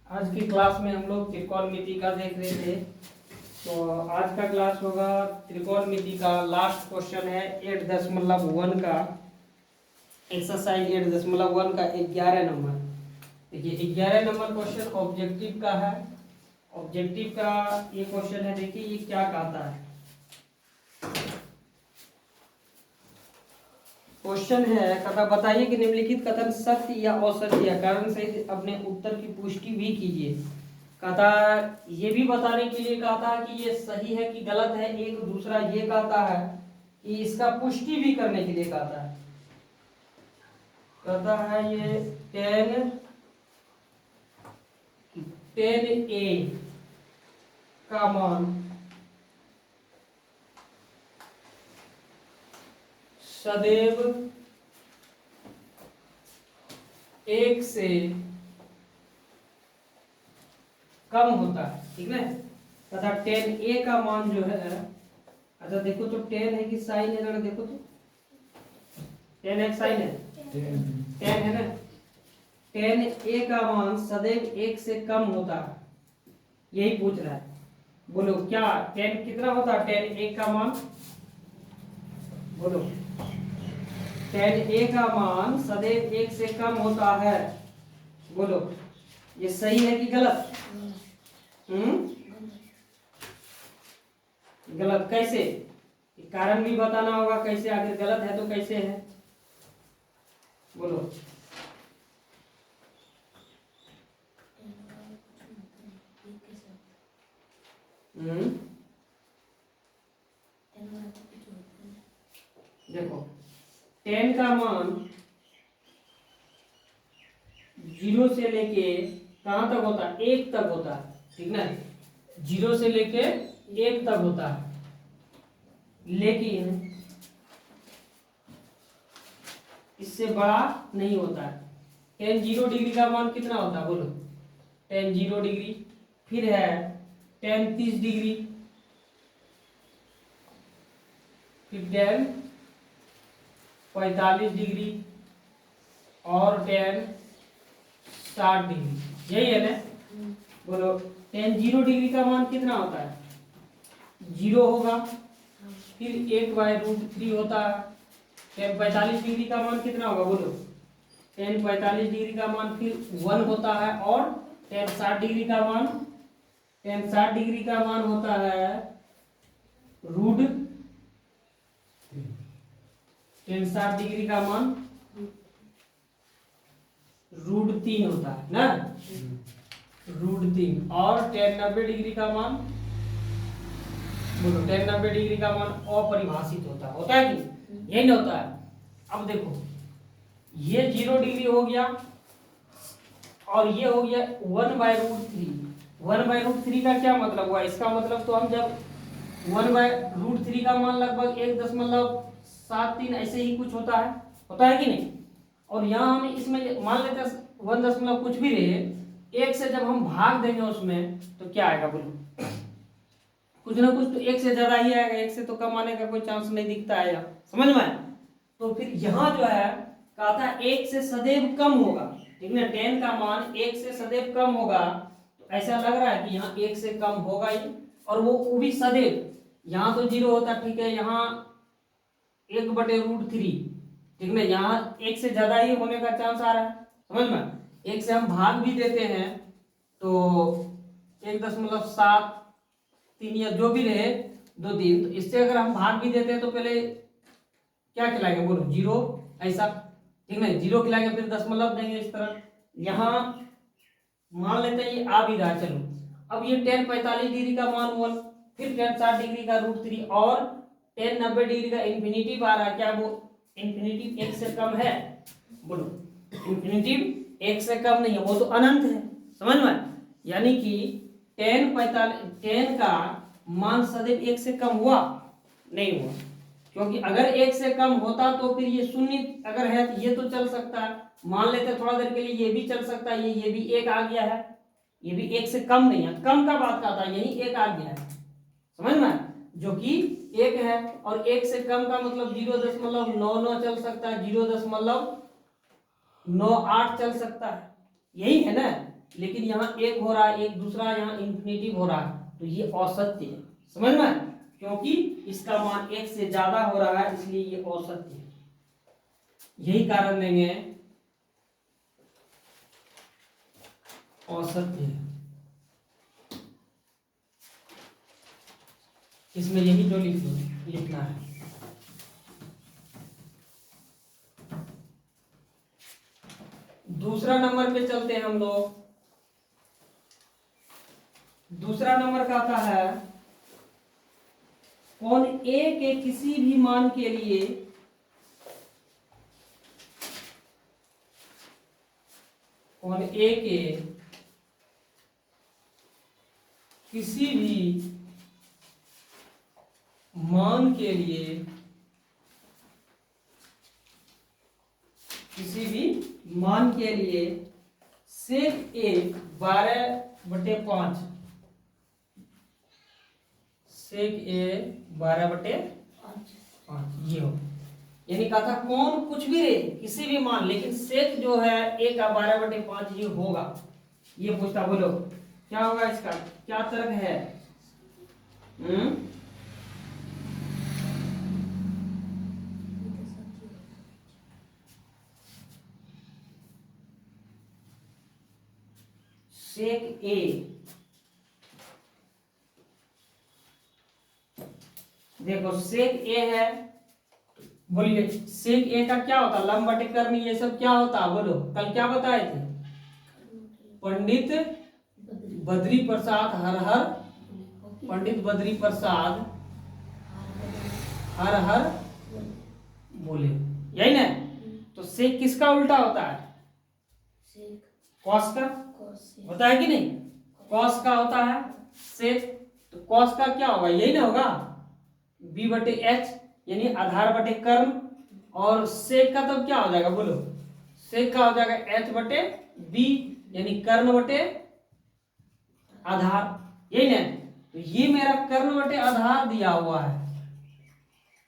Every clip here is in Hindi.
आज की क्लास में हम लोग त्रिकोणमिति का देख रहे थे। तो आज का क्लास होगा त्रिकोणमिति का लास्ट क्वेश्चन है 8.1 का एक्सरसाइज 8.1 का 11 नंबर। देखिए 11 नंबर क्वेश्चन ऑब्जेक्टिव का है। ऑब्जेक्टिव का ये क्वेश्चन है, देखिए ये क्या कहता है। क्वेश्चन है, कहता बताइए कि निम्नलिखित कथन सत्य या असत्य है, कारण सहित अपने उत्तर की पुष्टि भी कीजिए। कहता ये भी बताने के लिए कहता है कि ये सही है कि गलत है। एक दूसरा ये कहता है कि इसका पुष्टि भी करने के लिए कहता है। कहता है ये 10a का मान सदैव 1 से कम होता है, ठीक है। तथा 10a का मान जो है, अच्छा देखो तो 10 है कि साइन है ना, देखो तो 10 है साइन है, 10 है ना। 10a का मान सदैव 1 से कम होता है, यही पूछ रहा है। बोलो क्या 10 कितना होता है 10a का मान, बोलो 10a का मान सदैव 1 से कम होता है। बोलो ये सही है कि गलत? गलत कैसे? कारण भी बताना होगा कैसे, आखिर गलत है तो कैसे है, बोलो। देखो 10 का मान 0 से लेके कहां तक होता है, 1 तक होता है, ठीक ना। 0 से लेके 1 तक होता है, लेकिन इससे बड़ा नहीं होता है। 10 0 डिग्री का मान कितना होता है, बोलो 10 0 डिग्री। फिर है 10 30 डिग्री, फिर 10 45 डिग्री और 10 60 डिग्री, यही है ना। बोलो 10 0 डिग्री का मान कितना होता है, 0 होगा। फिर 1/√3 होता है। 10 45 डिग्री का मान कितना होगा, बोलो 10 45 डिग्री का मान फिर 1 होता है। और 10 60 डिग्री का मान, 10 60 डिग्री का मान होता है √3। 10 60 डिग्री का मान √3 होता है ना, √3। और 10 90 डिग्री का मान, बोलो 10 90 डिग्री का मान अपरिभाषित होता है कि यही नहीं होता है। अब देखो ये 0 डिग्री हो गया और ये हो गया 1/√3। 1/√3 का क्या मतलब हुआ, इसका मतलब तो हम जब 1/√3 का मान लगभग 1.73 ऐसे ही कुछ होता है कि नहीं। और यहाँ हम इसमें मान लेते हैं 1 दशमलव कुछ भी रहे, 1 से जब हम भाग देंगे उसमें तो क्या आएगा, बोलो कुछ ना कुछ तो 1 से ज्यादा ही आएगा। 1 से तो कम आने का कोई चांस नहीं दिखता है यहाँ, समझ में आया। तो फिर यहाँ जो है कहा था 1 से सदैव कम होगा, ठीक है। 10 का मान 1 से सदैव कम होगा, तो ऐसा लग रहा है कि यहाँ 1 से कम होगा ही, और वो भी सदैव। यहाँ तो 0 होता, ठीक है, यहाँ 1/√3, ठीक है। यहाँ 1 से ज्यादा ही होने का चांस आ रहा है, समझ में। 1 से हम भाग भी देते हैं तो 1.73 या जो भी रहे 2 3, तो इससे अगर हम भाग भी देते हैं तो पहले क्या खिलाएंगे, बोलो 0 ऐसा, ठीक है। 0 खिलाएंगे फिर दशमलव देंगे इस तरह। यहाँ मान लेते हैं ये आ भी रहा, चलो। अब ये 10 45 डिग्री का मान 1, फिर 10 60 डिग्री का √3 और 10 90 डिग्री का इन्फिनिटिव आ रहा है। क्या वो इन्फिनिटिव 1 से कम है, बोलो इन्फिनिटिव 1 से कम नहीं है, वो तो अनंत है, समझ में। यानी कि 10 का मान सदैव 1 से कम हुआ नहीं हुआ, क्योंकि अगर 1 से कम होता तो फिर ये शून्य अगर है तो ये तो चल सकता है, मान लेते थोड़ा देर के लिए ये भी चल सकता है। ये भी 1 आ गया है, ये भी 1 से कम नहीं है, कम का बात का था, यही 1 आ गया है, समझ में, जो कि 1 है। और 1 से कम का मतलब 0.99 चल सकता है, 0.98 चल सकता है, यही है ना। लेकिन यहाँ एक हो रहा है, एक दूसरा यहाँ इंफिनिटिव हो रहा है, तो ये औसत्य है। समझ में? क्योंकि इसका मान एक से ज्यादा हो रहा है, इसलिए ये औसत्य है। यही कारण देंगे औसत्य है। इसमें यही तो लिखना है। दूसरा नंबर पे चलते हैं हम लोग। दूसरा नंबर का आता है कोण ए के किसी भी मान के लिए कोण ए के किसी भी मान के लिए सेक ए 12/5 सेक ए 12/5 ये हो। यानी कहा था कौन कुछ भी रहे किसी भी मान, लेकिन सेक जो है ए का 12/5 ये होगा। ये पूछता, बोलो क्या होगा इसका, क्या तर्क है? सेक ए, देखो सेक ए है, बोलिए सेक ए का क्या होता? लंब बटे कर्ण, ये सब क्या होता? बोलो कल क्या बताए थे? पंडित बद्री प्रसाद हर हर, पंडित बद्री प्रसाद हर हर बोले, यही ना? तो सेक किसका उल्टा होता है? कॉस का होता है कि नहीं? कॉस का होता है सेक। तो कॉस का क्या होगा? यही ना होगा, b/h, यानी आधार बटे कर्ण। और सेक का तब क्या हो जाएगा? बोलो सेक का हो जाएगा h/b, यानी कर्ण बटे आधार, यही ना? तो ये मेरा कर्ण बटे आधार दिया हुआ है,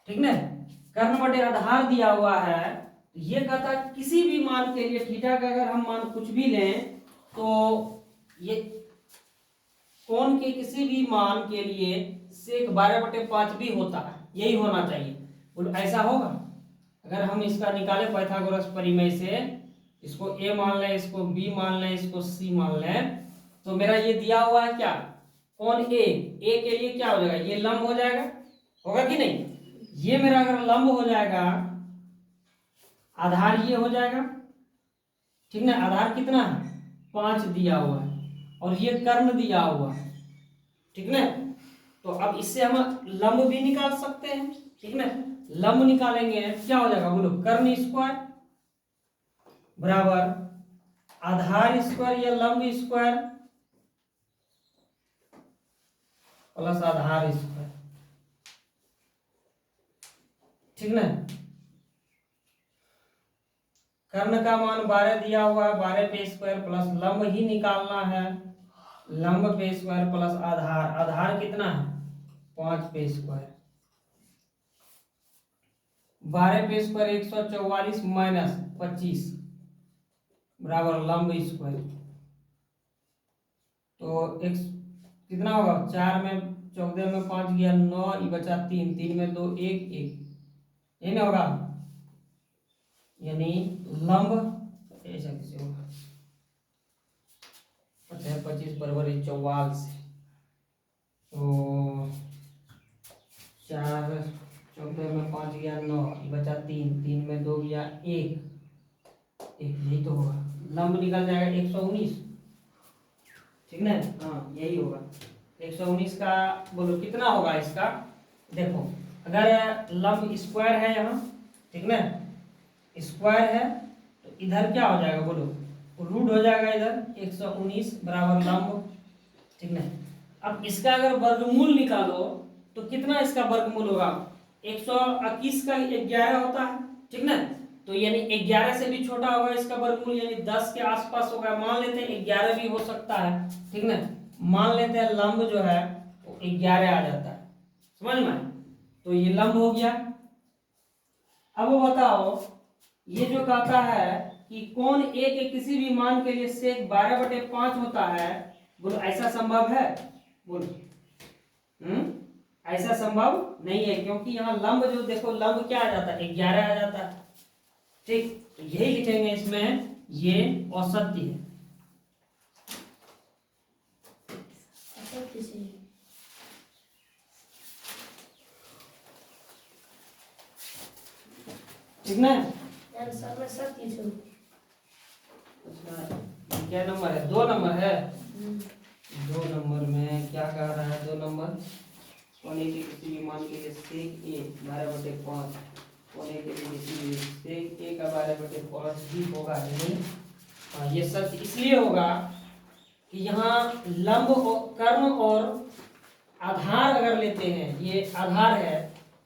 ठीक ना? कर्ण बटे आधार दिया हुआ है। ये कहता किसी भी मान के लिए थीटा का अगर हम मान कुछ भी लें तो ये कोण के किसी भी मान के लिए सेक 12/5 भी होता है, यही होना चाहिए। बोलो ऐसा होगा? अगर हम इसका निकाले पाइथागोरस परिमेय से, इसको a मान लें, इसको b मान लें, इसको c मान लें, तो मेरा ये दिया हुआ है क्या? कोण a के लिए क्या हो जाएगा? ये लंब हो जाएगा, होगा कि नहीं? ये मेरा अगर लंब हो जाएगा, आधार ये हो जाएगा, ठीक ना? आधार कितना है? 5 दिया हुआ है, और ये कर्ण दिया हुआ है, ठीक ना? तो अब इससे हम लंब भी निकाल सकते हैं, ठीक ना? लंब निकालेंगे क्या हो जाएगा? बोलो कर्ण स्क्वायर बराबर आधार स्क्वायर या लंब स्क्वायर प्लस आधार स्क्वायर, ठीक ना? कर्ण का मान 12 दिया हुआ है, 12 पे स्क्वायर प्लस लंब ही निकालना है, लंब पे स्क्वायर प्लस आधार, आधार कितना है? 5 पे स्क्वायर, 12 पे स्क्वायर 144 माइनस 25 बराबर लंब स्क्वायर। तो एक कितना होगा? 4 में 14 में 5 गया 9, ये बचा 3, 3 में 2 1 1, ये नहीं होगा? यानी लंब ऐसा कैसे होगा? 25 बराबर 44, तो 4 14 में 5 गया 9, ये बचा 3, 3 में 2 गया 1 1, यही तो होगा। लंब निकल जाएगा 119, ठीक ना? हाँ यही होगा 119 का। बोलो कितना होगा इसका? देखो अगर लंब स्क्वायर है यहाँ, ठीक ना, स्क्वायर है, तो इधर क्या हो जाएगा? बोलो रूट हो जाएगा इधर 119 बराबर लंब, ठीक ना? अब इसका अगर वर्गमूल निकालो तो कितना इसका वर्गमूल होगा? 121 का 11 होता है, ठीक ना? तो यानी 11 से भी छोटा होगा इसका वर्गमूल, यानी 10 के आसपास होगा। मान लेते हैं 11 भी हो सकता है, ठीक ना? मान लेते हैं लंब जो है वो 11 आ जाता है, समझ में? तो ये लंब हो गया। अब बताओ ये जो कहता है कि कोण ए के किसी भी मान के लिए सेक 12/5 होता है, बोलो ऐसा संभव है? बोलो ऐसा संभव नहीं है, क्योंकि यहाँ लंब जो देखो लंब क्या आ जाता है 11 आ जाता है। ठीक, तो यही लिखेंगे इसमें, ये औसत्य है। ठीक ना? अच्छा, क्या नंबर है? 2 नंबर है। 2 नंबर में क्या कह रहा है? 2 नंबर कोने के किसी भी मान के लिए सेक ए 12/5, कोने के लिए किसी भी सेक ए का 12/5 ही होगा, नहीं? हाँ, ये सच इसलिए होगा कि यहाँ लंब कर्ण और आधार अगर लेते हैं, ये आधार है,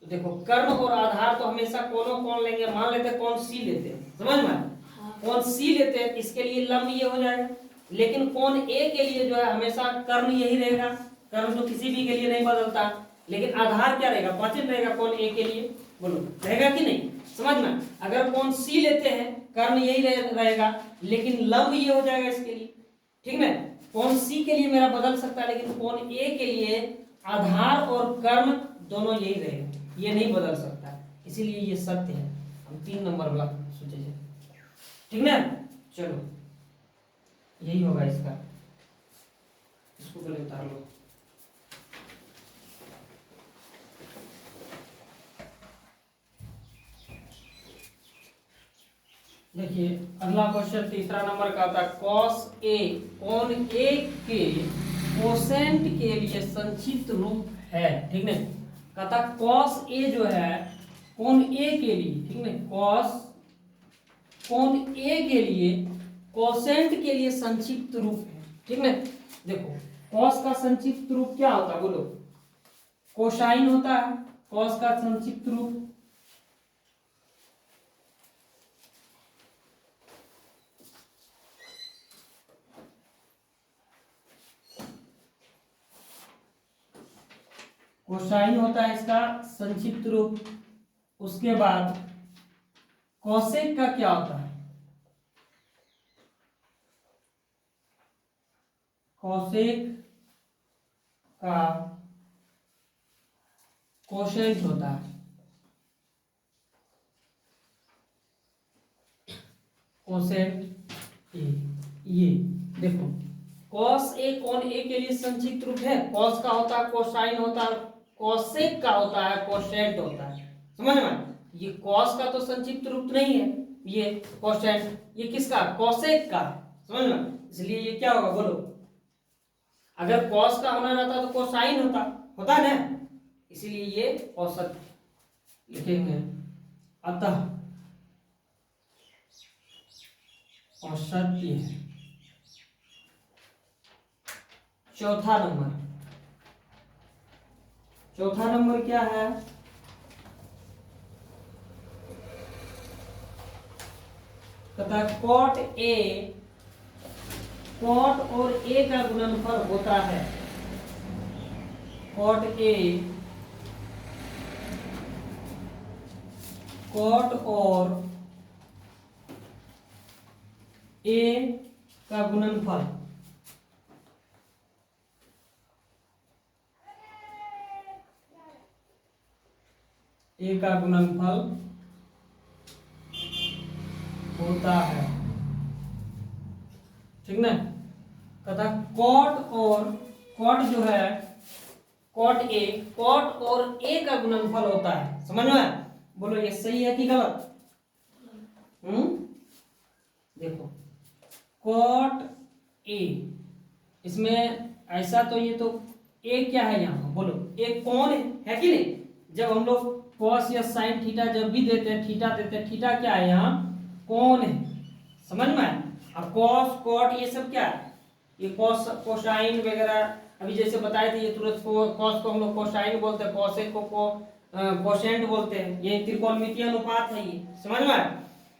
तो देखो कर्ण और आधार तो हमेशा कौन लेंगे? मान लेते हैं कौन सी लेते हैं, समझ में? कौन सी लेते हैं, इसके लिए लंब ये हो जाएगा। लेकिन कौन ए के लिए जो है हमेशा कर्ण यही रहेगा, कर्ण तो किसी भी के लिए नहीं बदलता। लेकिन आधार क्या रहेगा? 5 रहेगा कौन ए के लिए, बोलो रहेगा कि नहीं? समझ में? अगर कौन सी लेते हैं कर्ण यही रहेगा, लेकिन लंब ये हो जाएगा इसके लिए। ठीक है, कौन सी के लिए मेरा बदल सकता है, लेकिन कौन ए के लिए आधार और कर्ण दोनों यही रहेगा, ये नहीं बदल सकता, इसीलिए ये सत्य है। हम 3 नंबर वाला सोचे। ठीक ना? चलो यही होगा इसका, इसको पहले उतार लो। देखिए अगला क्वेश्चन तीसरा नंबर का था, कॉस ए कौन ए के कोसेंट के लिए संक्षिप्त रूप है। ठीक है, कहता कॉस ए जो है कौन ए के लिए, ठीक है, कॉस कौन ए के लिए कोसेंट के लिए संक्षिप्त रूप है। ठीक है, देखो कॉस का संक्षिप्त रूप क्या होता है? बोलो कोसाइन होता है कॉस का संक्षिप्त रूप। कोसाइन होता है इसका संक्षिप्त रूप। उसके बाद कोसेक का क्या होता है? कोसेक का कोसेंट होता है। कोसेंट ये देखो कॉस ए कौन ए के लिए संक्षिप्त रूप है। कॉस का होता है कोसाइन होता है, कोसेक का होता है कोसेंट होता है। समझ में? ये कॉस का तो संक्षिप्त रूप नहीं है, ये कोसेंट, ये किसका? कोसेक का। समझ में? इसलिए ये क्या होगा? बोलो अगर कॉस का होना रहता तो कोसाइन होता ना, इसीलिए ये औसत लिखेंगे। अतः औसत्य है। चौथा नंबर क्या है? कहता कॉट ए कॉट और ए का गुणनफल होता है। कॉट ए कॉट और ए का गुणनफल ए का गुणनफल होता है। ठीक ना? कहता कॉट और कॉट जो है कॉट और ए का गुणनफल होता है। समझ में? बोलो ये सही है कि गलत? देखो कॉट ए, इसमें ऐसा तो ये तो ए क्या है यहाँ? बोलो ए कौन है कि नहीं? जब हम लोग कॉस या साइन थीटा जब भी देते हैं, थीटा देते हैं, थीटा क्या है यहाँ? कौन है। समझ में? और कॉस कॉट ये सब क्या है? ये कॉस कोसाइन वगैरह अभी जैसे बताए थे, ये तुरंत कॉस को हम लोग कोसाइन बोलते हैं, कॉसेक को कोसेंट बोलते हैं। ये त्रिकोणमितीय अनुपात है ये। समझ में?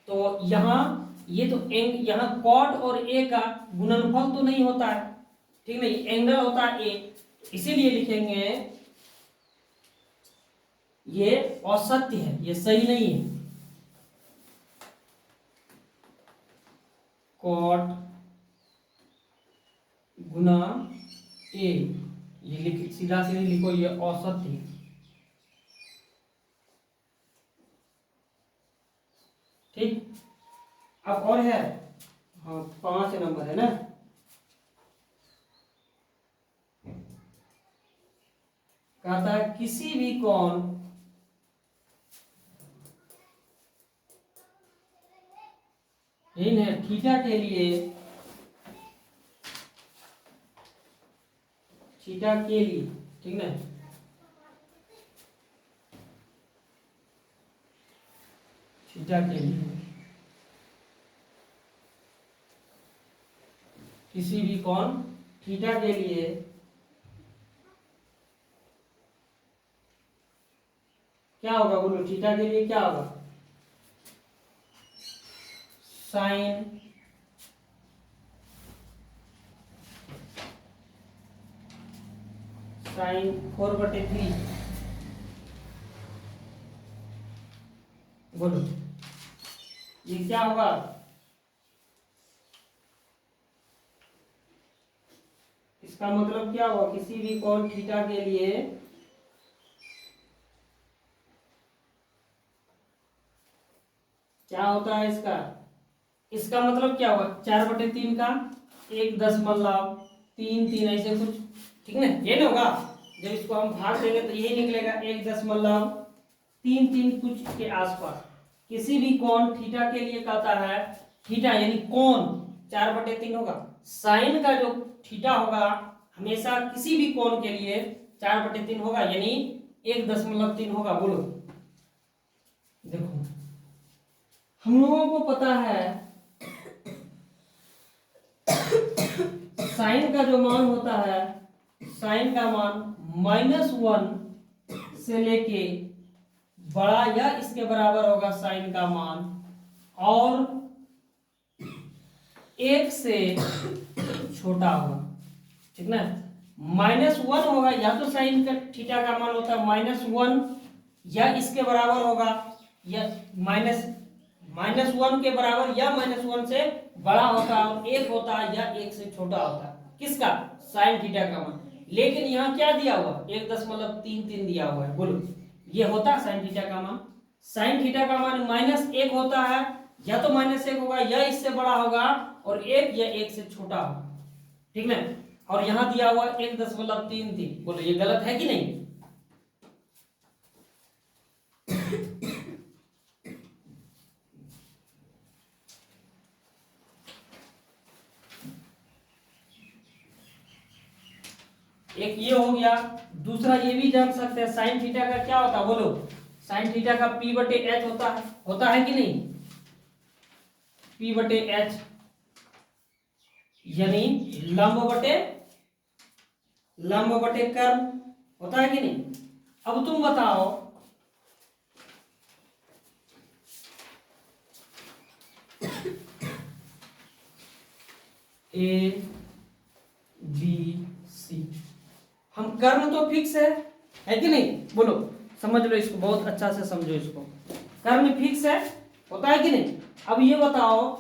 तो यहाँ ये तो यहाँ कॉट और ए का गुणनफल तो नहीं होता है, ठीक नहीं, एंगल होता है ए, इसीलिए लिखेंगे ये असत्य है, ये सही नहीं है। कॉट गुना ए, ये लिख सीधा सीधे लिखो, ये औसत है। ठीक, अब और है, हाँ 5 नंबर है ना, कहता है किसी भी कोण इन है थीटा के लिए, थीटा के लिए, ठीक ना, थीटा के लिए किसी भी कोण थीटा के लिए क्या होगा, बोलो थीटा के लिए क्या होगा, साइन साइन 4/3, बोलो ये क्या होगा, इसका मतलब क्या हुआ, किसी भी कोण थीटा के लिए क्या होता है, इसका मतलब क्या हुआ, 4/3 का 1.33 ऐसे कुछ, ठीक ना, ये ना होगा, जब इसको हम भाग देंगे तो यही निकलेगा 1.33 कुछ के आसपास। किसी भी कोण थीटा के लिए कहता है, थीटा यानी कोण 4/3 होगा, साइन का जो थीटा होगा हमेशा किसी भी कोण के लिए 4/3 होगा, यानी 1.3 होगा। बोलो देखो, हम लोगों को पता है साइन का जो मान होता है, साइन का मान -1 से लेके बड़ा या इसके बराबर होगा साइन का मान, और 1 से छोटा होगा, ठीक ना, -1 होगा, या तो साइन का थीटा का मान होता है -1 या इसके बराबर होगा, या -1 के बराबर या -1 से बड़ा होता है, और 1 होता है या 1 से छोटा होता है, किसका, साइन थीटा का मान। लेकिन यहाँ क्या दिया हुआ, 1.33 दिया हुआ है। बोलो ये होता है साइन थीटा का मान, साइन थीटा का मान -1 होता है, या तो -1 होगा या इससे बड़ा होगा, और 1 या 1 से छोटा होगा, ठीक ना, और यहाँ दिया हुआ 1.33। बोलो ये गलत है कि नहीं, एक ये हो गया। दूसरा ये भी जान सकते हैं साइन थीटा का क्या होता है, बोलो साइन थीटा का P/H होता है कि नहीं, P/H यानी लंब बटे कर्म होता है कि नहीं। अब तुम बताओ ABC, हम कर्म तो फिक्स है कि नहीं, बोलो समझ लो इसको, बहुत अच्छा से समझो इसको, कर्म फिक्स है, होता है कि नहीं। अब ये बताओ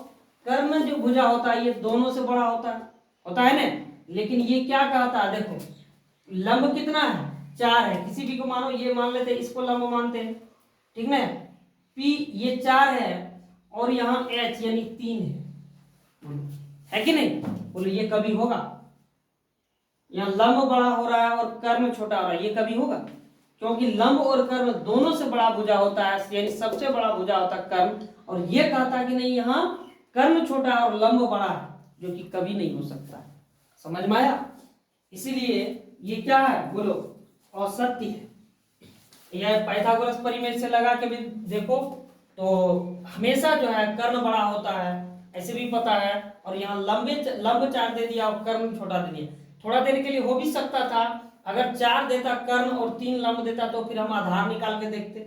कर्म जो भुजा होता है ये दोनों से बड़ा होता है ना, लेकिन ये क्या कहता है, देखो लंब कितना है, 4 है, किसी भी को मानो, ये मान लेते हैं, इसको लंब मानते हैं, ठीक ना, P ये 4 है, और यहाँ H यानी 3 है कि नहीं। बोलो ये कभी होगा, यहाँ लंब बड़ा हो रहा है और कर्म छोटा हो रहा है, ये कभी होगा, क्योंकि लंब और कर्म दोनों से बड़ा भुजा होता है, यानी सबसे बड़ा भुजा होता है कर्म, और ये कहता है कि नहीं यहाँ कर्म छोटा है और लंब बड़ा है, जो कि कभी नहीं हो सकता है। समझ में आया, इसीलिए ये क्या है, बोलो असत्य है। यह पाइथागोरस परिमेय से लगा के भी देखो तो हमेशा जो है कर्ण बड़ा होता है, ऐसे भी पता है, और यहाँ लंब 4 दे दिया और कर्ण छोटा दे दिया। थोड़ा देर के लिए हो भी सकता था, अगर 4 देता कर्ण और 3 लंब देता तो फिर हम आधार निकाल के देखते,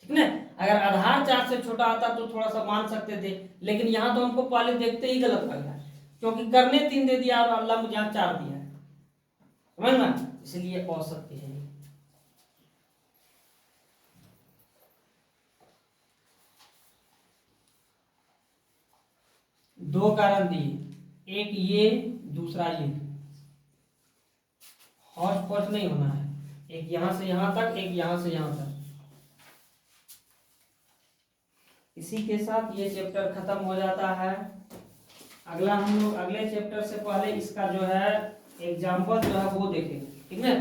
ठीक ना, अगर आधार 4 से छोटा आता तो थोड़ा सा मान सकते थे, लेकिन यहाँ तो हमको पहले देखते ही गलत लग गया, क्योंकि कर्णे 3 दे दिया और लंब यहाँ 4 दिया है, समझ में, इसलिए असत्य है। दो कारण दिए, एक ये दूसरा ये, हौच पौच नहीं होना है, एक यहां से यहां तक, एक यहां से यहां तक। इसी के साथ ये चैप्टर खत्म हो जाता है। अगला हम लोग अगले चैप्टर से पहले इसका जो है एग्जाम्पल जो है वो देखेंगे, ठीक है।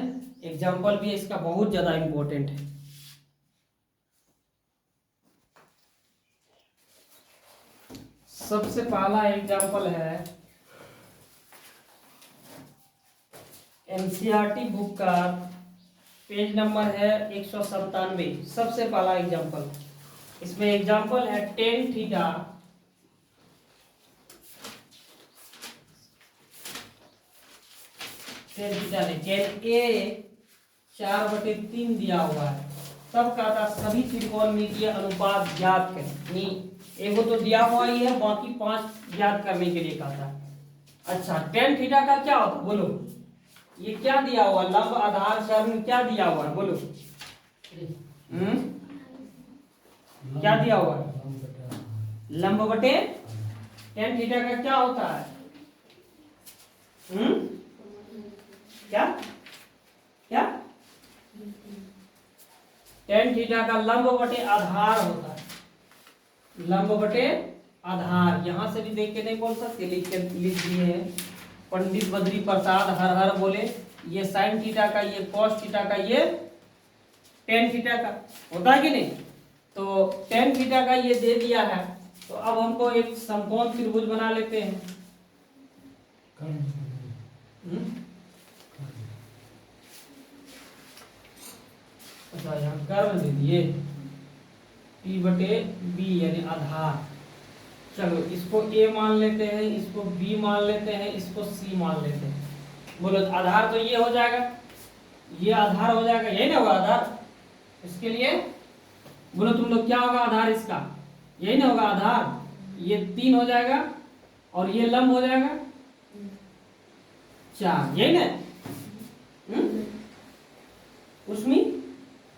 एग्जाम्पल भी इसका बहुत ज्यादा इंपॉर्टेंट है। सबसे पहला एग्जाम्पल है एनसीईआरटी बुक का पेज नंबर है 197। सबसे पहला एग्जाम्पल, इसमें एग्जाम्पल है टेन थीटा टेन ए 4/3 दिया हुआ है। तब कहा था सभी त्रिकोणमितीय अनुपात ज्ञात करें। एगो तो दिया हुआ ही है, बाकी 5 ज्ञात करने के लिए कहा था। अच्छा, टेन थीटा का क्या होता बोलो, ये क्या दिया हुआ, लंब आधार कर्ण क्या दिया हुआ है बोलो। क्या दिया हुआ है, लंब बटे टेन थीटा का क्या होता है, क्या क्या टेन थीटा का लंब बटे आधार होता है, लंब बटे आधार। यहां से भी देख के नहीं बोल सकते, लिख दिए हैं पंडित बद्री प्रसाद हर हर बोले। ये साइन थीटा का, ये कॉस थीटा का, ये टेन थीटा का होता है कि नहीं। तो टेन थीटा का ये दे दिया है, तो अब हमको एक समकोण त्रिभुज बना लेते हैं। अच्छा, यहाँ कर्व दे दिए P/B यानी आधार। चलो इसको A मान लेते हैं, इसको B मान लेते हैं, इसको C मान लेते हैं। बोलो आधार तो ये हो जाएगा, ये आधार हो जाएगा, यही ना होगा आधार। इसके लिए बोलो तुम लोग क्या होगा आधार इसका, यही ना होगा आधार। ये 3 हो जाएगा और ये लंब हो जाएगा 4, यही ना। उसमें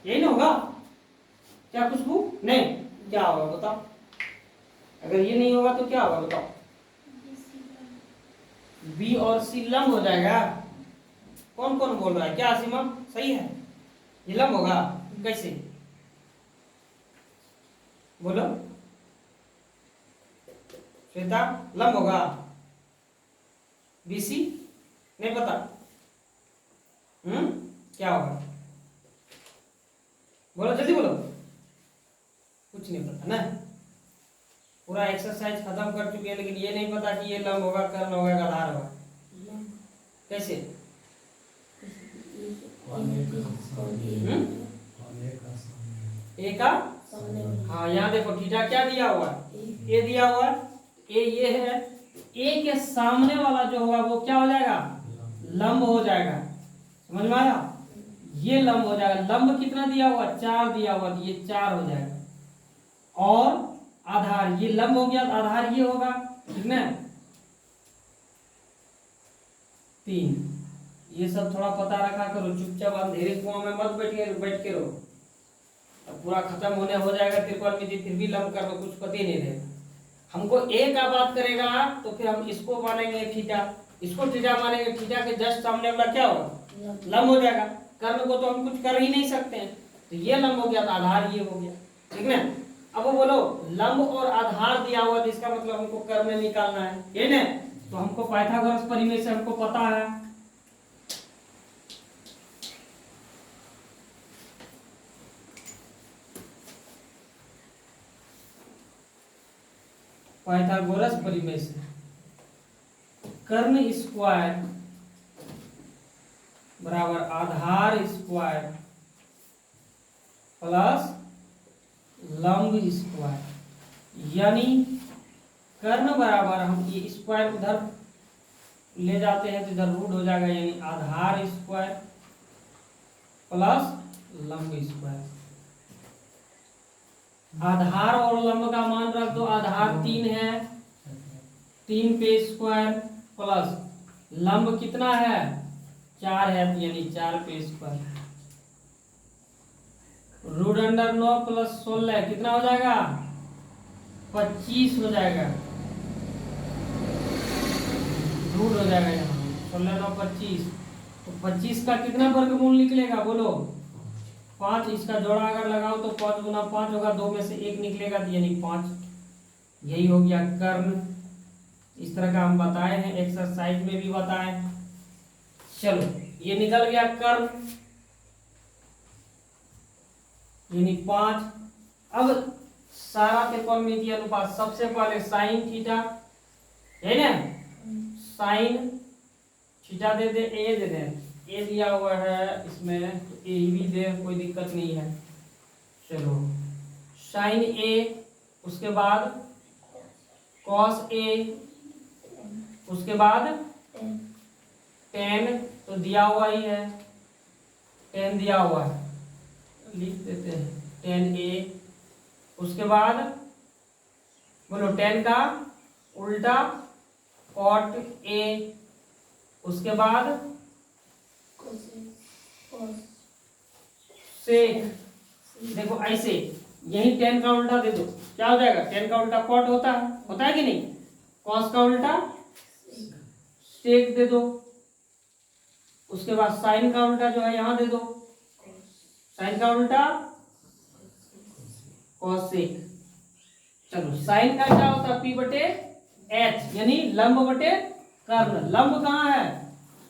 यही ना होगा क्या खुशबू, नहीं क्या होगा बताओ। अगर ये नहीं होगा तो क्या होगा बताओ, बी और सी लंब हो जाएगा। कौन कौन बोल रहा है, क्या सीमा सही है, ये लंब होगा कैसे बोलो, श्वेता लंब होगा, बीसी नहीं पता, क्या होगा बोलो जल्दी बोलो, कुछ नहीं पता ना। पूरा एक्सरसाइज खत्म कर चुके हैं, लेकिन ये नहीं पता कि ये लंब होगा, कर्ण होगा, आधार होगा, कैसे ए का, हाँ यहाँ देखो थीटा क्या दिया हुआ है, ए दिया हुआ है, ए ये है, ए के सामने वाला जो होगा वो क्या हो जाएगा, लंब हो जाएगा। समझ में आया, ये लंब हो जाएगा। लंब कितना दिया हुआ, 4 दिया हुआ, ये 4 हो जाएगा। और आधार ये लंब हो गया, आधार ये होगा, ठीक ना 3। ये सब थोड़ा पता रखा करो, चुपचाप अंधेरे कुआं में मत बैठ के रहो। अब पूरा खत्म होने हो जाएगा त्रिकोणमिति, फिर भी लंब कर कुछ पता ही नहीं रहेगा। हमको ए का बात करेगा तो फिर हम इसको मानेंगे थीटा, इसको थीटा मानेंगे, थीटा के जस्ट सामने वाला क्या होगा, लंब हो जाएगा। कर्ण को तो हम कुछ कर ही नहीं सकते हैं, तो ये लंब हो गया, तो आधार ये हो गया, ठीक ना। अब वो बोलो लंब और आधार दिया हुआ, जिसका मतलब हमको कर्म निकालना है, ये ना। तो हमको पाइथागोरस परिमेय से हमको पता है, पाइथागोरस परिमेय से कर्ण स्क्वायर बराबर आधार स्क्वायर प्लस लंब स्क्वायर, यानी कर्ण बराबर, हम ये स्क्वायर उधर ले जाते हैं तो इधर रूट हो जाएगा, यानी आधार स्क्वायर प्लस लंब स्क्वायर। आधार और लंब का मान रख दो, आधार 3 है, 3 पे स्क्वायर प्लस लंब कितना है 4 है, यानी 4 पे स्क्वायर। रूट अंडर 9 प्लस 16 कितना हो जाएगा 25 हो जाएगा। रूट हो जाएगा यहाँ 16 9 25, तो 25 का कितना वर्गमूल निकलेगा बोलो 5। इसका जोड़ा अगर लगाओ तो 5 गुना 5 होगा, 2 में से 1 निकलेगा यानी 5। यही हो गया कर्ण। इस तरह का हम बताए हैं, एक्सरसाइज में भी बताए। चलो ये निकल गया कर्ण यानी 5। अब सारा त्रिकोणमितीय अनुपात, सबसे पहले साइन थीटा है ना, साइन थीटा दे दे, ए दे दे, ए दिया हुआ है इसमें तो ए ही भी दे, कोई दिक्कत नहीं है। चलो साइन ए, उसके बाद कॉस ए, उसके बाद टेन तो दिया हुआ ही है, टेन दिया हुआ है, लिख देते हैं टेन ए। उसके बाद बोलो टेन का उल्टा कॉट ए, उसके बाद सेक। देखो ऐसे यही टेन का उल्टा दे दो, क्या हो जाएगा, टेन का उल्टा कॉट होता है कि नहीं, कॉस का उल्टा सेक दे दो। उसके बाद साइन का उल्टा जो है यहां दे दो, साइन का उल्टा कॉसेक। चलो साइन का क्या होता है, पी बटे एच, यानी लंब बटे कर्ण। लंब कहाँ है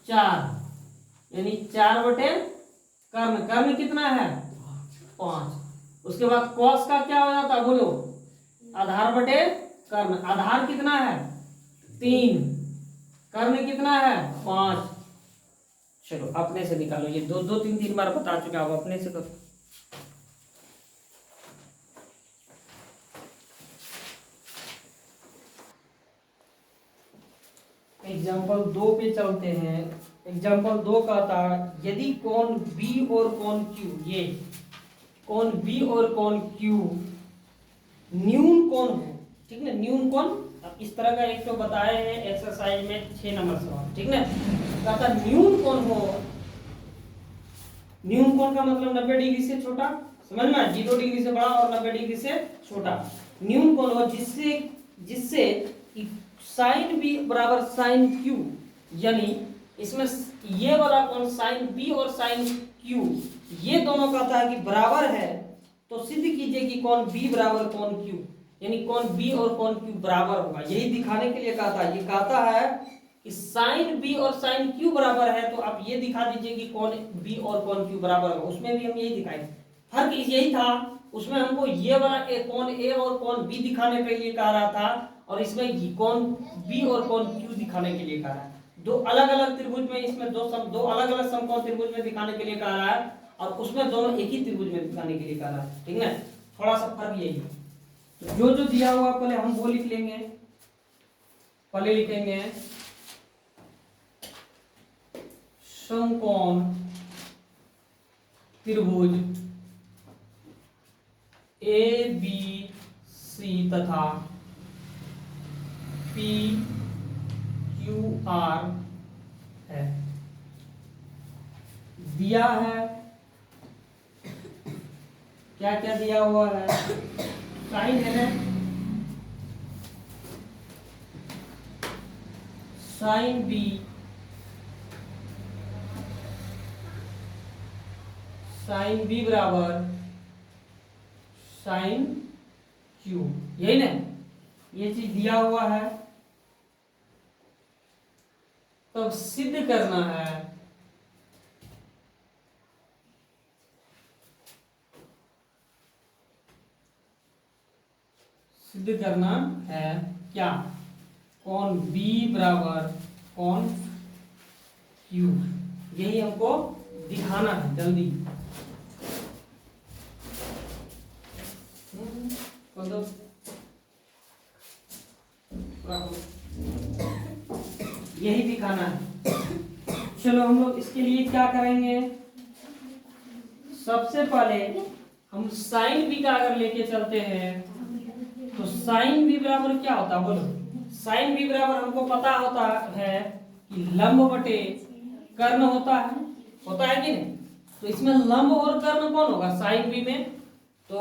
4, यानी 4 बटे कर्ण। कर्ण कितना है 5। उसके बाद कॉस का क्या हो जाता है बोलो, आधार बटे कर्ण। आधार कितना है 3, कर्ण कितना है 5। चलो अपने से निकालो, ये 2 2 3 3 बार बता चुका हूं, अपने से करो। एग्जाम्पल 2 पे चलते हैं। एग्जाम्पल 2 कहता है यदि कोण बी और कोण क्यू, ये कोण बी और कोण क्यू न्यून कोण हो, ठीक ना, न्यून कोण। अब इस तरह का एक तो बताए हैं एक्सरसाइज में 6 नंबर सवाल, ठीक ना। कहता न्यून कोण हो, न्यून कोण का मतलब 90 डिग्री से छोटा, समझ में, 0 डिग्री से बड़ा और 90 डिग्री से छोटा। न्यून कोण हो जिससे साइन बी बराबर साइन क्यू, यानी इसमें ये वाला कोण साइन बी और साइन क्यू ये दोनों कहता है कि बराबर है, तो सिद्ध कीजिए कि कोण बी बराबर कोण क्यू, यानी कोण बी और कोण क्यू बराबर होगा। यही दिखाने के लिए कहता है, ये कहता है कि साइन बी और साइन क्यू बराबर है, तो आप ये दिखा दीजिए कि कोण बी और कोण क्यू बराबर होगा। उसमें भी हम यही दिखाए, फर्क यही था, उसमें हमको ये वाला कोण ए और कोण बी दिखाने के लिए कह रहा था, और इसमें कोण बी और कोण क्यू दिखाने के लिए कह रहा है। दो अलग अलग त्रिभुज में, इसमें दो अलग अलग समकोण त्रिभुज में दिखाने के लिए कह रहा है, और उसमें दोनों एक ही त्रिभुज में दिखाने के लिए कह रहा है, ठीक है। थोड़ा सा फर्क यही है। तो जो जो दिया हुआ पहले हम वो लिख लेंगे, पहले लिखेंगे समकोण त्रिभुज ए बी सी तथा पी क्यू आर है, दिया है क्या क्या दिया हुआ है, साइन है ना, साइन बी बराबर साइन क्यू, यही ना, ये चीज दिया हुआ है। तब सिद्ध करना है क्या, कोण B बराबर कोण Q, यही हमको दिखाना है जल्दी। यही दिखाना है। चलो हम लोग इसके लिए क्या करेंगे, सबसे पहले हम साइन बी का अगर लेके चलते हैं तो साइन बी बराबर क्या होता है बोलो, साइन बी बराबर हमको पता होता है कि लंब बटे कर्ण होता है कि नहीं। तो इसमें लंब और कर्ण कौन होगा साइन बी में, तो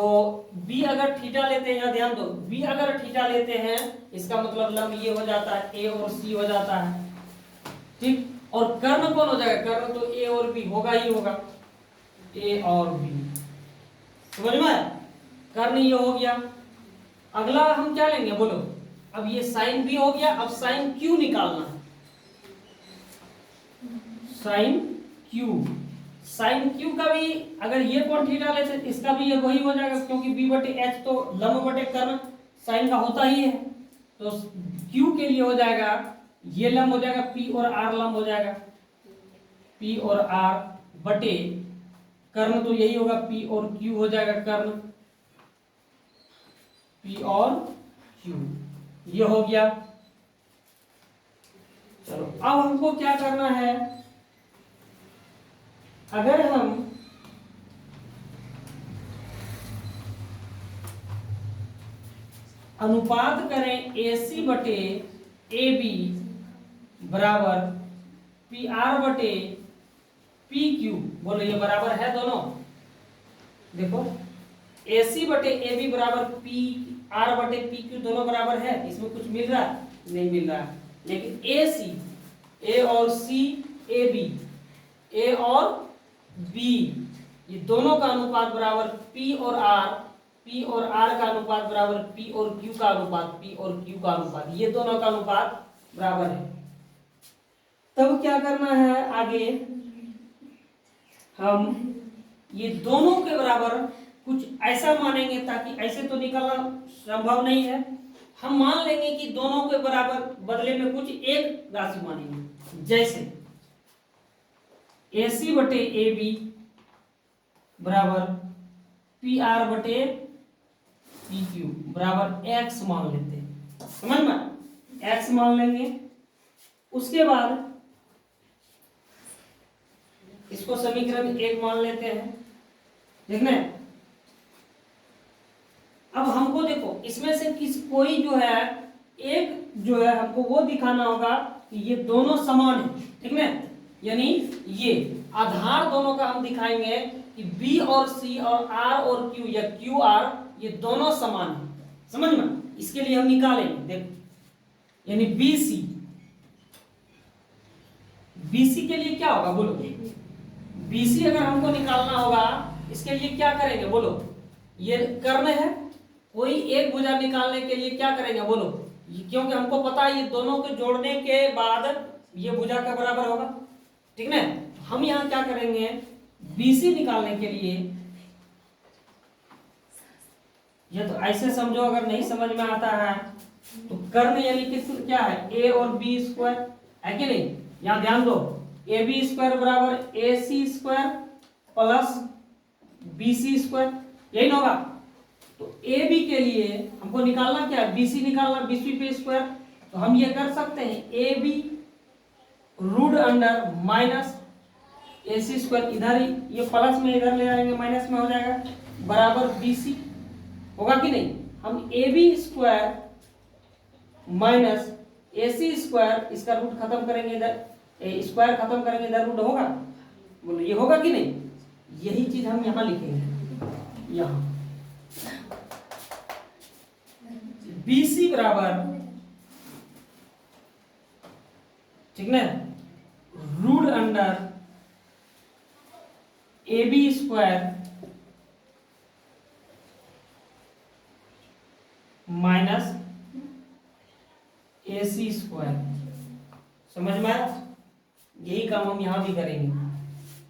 बी अगर थीटा लेते हैं, ध्यान दो, बी अगर थीटा लेते हैं इसका मतलब लंब ये हो जाता है, ए और सी हो जाता है, ठीक। और कर्ण कौन हो जाएगा, कर्ण तो ए और बी होगा ही होगा, ए और बी, समझ में आया? कर्ण ये हो गया। अगला हम क्या लेंगे बोलो, अब ये साइन बी हो गया, अब साइन क्यू निकालना है। साइन क्यू, साइन क्यू का भी अगर ये कोण थीटा लेते इसका भी ये वही हो जाएगा, क्योंकि बी बटे एच तो लंब बटे कर्ण साइन का होता ही है। तो क्यू के लिए हो जाएगा, ये लंब हो जाएगा पी और आर लंब हो जाएगा, पी और आर बटे कर्ण तो यही होगा पी और क्यू हो जाएगा, कर्ण पी और क्यू, ये हो गया। चलो अब हमको क्या करना है, अगर हम अनुपात करें AC बटे AB बराबर PR बटे PQ, बोलो ये बराबर है दोनों? देखो AC बटे AB बराबर PR बटे PQ दोनों बराबर है, इसमें कुछ मिल रहा है? नहीं मिल रहा है। लेकिन AC, A और C, AB, A और B, ये दोनों का अनुपात बराबर P और R, P और R का अनुपात बराबर P और Q का अनुपात, P और Q का अनुपात, ये दोनों का अनुपात बराबर है। तब क्या करना है आगे, हम ये दोनों के बराबर कुछ ऐसा मानेंगे, ताकि ऐसे तो निकालना संभव नहीं है, हम मान लेंगे कि दोनों के बराबर बदले में कुछ एक राशि मानेंगे। जैसे AC बटे AB बराबर PR बटे PQ बराबर X मान लेते हैं, समझ में? X मान लेंगे। उसके बाद इसको समीकरण 1 मान लेते हैं, देखना। अब हमको देखो इसमें से कोई जो है एक जो है हमको वो दिखाना होगा कि ये दोनों समान है, ठीक है? यानी ये आधार दोनों का हम दिखाएंगे कि B और C और R और Q या QR ये दोनों समान है, समझ में? इसके लिए हम निकालेंगे, देखो, यानी BC के लिए क्या होगा बोलो? BC अगर हमको निकालना होगा, इसके लिए क्या करेंगे बोलो? ये कर्ण है, कोई एक भुजा निकालने के लिए क्या करेंगे बोलो? क्योंकि हमको पता है ये दोनों को जोड़ने के बाद ये भुजा का बराबर होगा, ठीक ना? हम यहाँ क्या करेंगे, BC निकालने के लिए, ये तो ऐसे समझो, अगर नहीं समझ में आता है तो कर्ण यानी कि क्या है, A और B स्क्वायर है कि नहीं? यहाँ ध्यान दो, AB स्क्वायर बराबर AC square plus BC square, यही ना होगा? तो AB के लिए हमको निकालना क्या है, BC निकालना, BC पे स्क्वायर। तो हम ये कर सकते हैं, AB root under minus AC square, इधर ही ये प्लस में इधर ले आएंगे, माइनस में हो जाएगा, बराबर BC होगा कि नहीं? हम AB square minus AC square, इसका रूट खत्म करेंगे, इधर स्क्वायर खत्म करेंगे, इधर रूट होगा, बोलो ये होगा कि नहीं? यही चीज हम यहाँ लिखेंगे, यहाँ BC बराबर, ठीक ना, root under AB square minus AC square, समझ में आया? यही काम हम यहां भी करेंगे।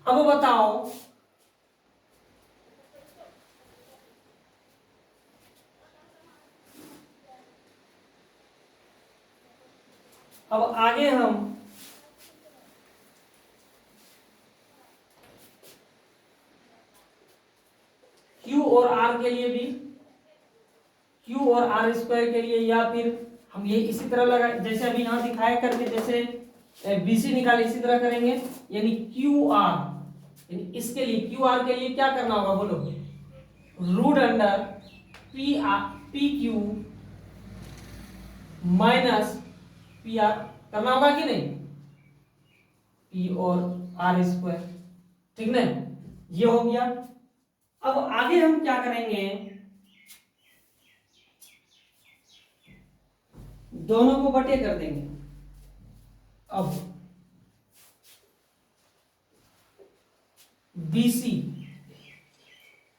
अब बताओ, अब आगे हम Q और R के लिए भी, Q और R स्क्वायर के लिए, या फिर हम ये इसी तरह लगा, जैसे अभी यहाँ दिखाया करके, जैसे BC निकाले इसी तरह करेंगे, यानी QR, यानी इसके लिए QR के लिए क्या करना होगा बोलो? Root under PQ minus PR करना होगा कि नहीं? P और R स्क्वायर, ठीक ना? ये हो गया। अब आगे हम क्या करेंगे, दोनों को बटे कर देंगे। अब BC,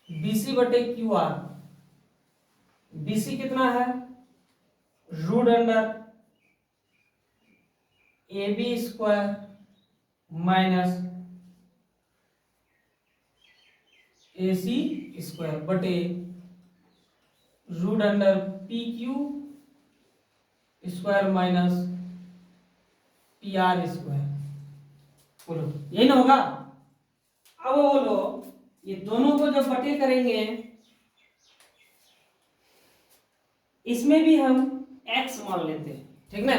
BC बटे QR, BC कितना है root under AB square minus AC square बटे root under PQ square minus PR square. बोलो यही ना होगा। अब बोलो ये दोनों को जब बटे करेंगे, इसमें भी हम x मान लेते हैं, ठीक ना,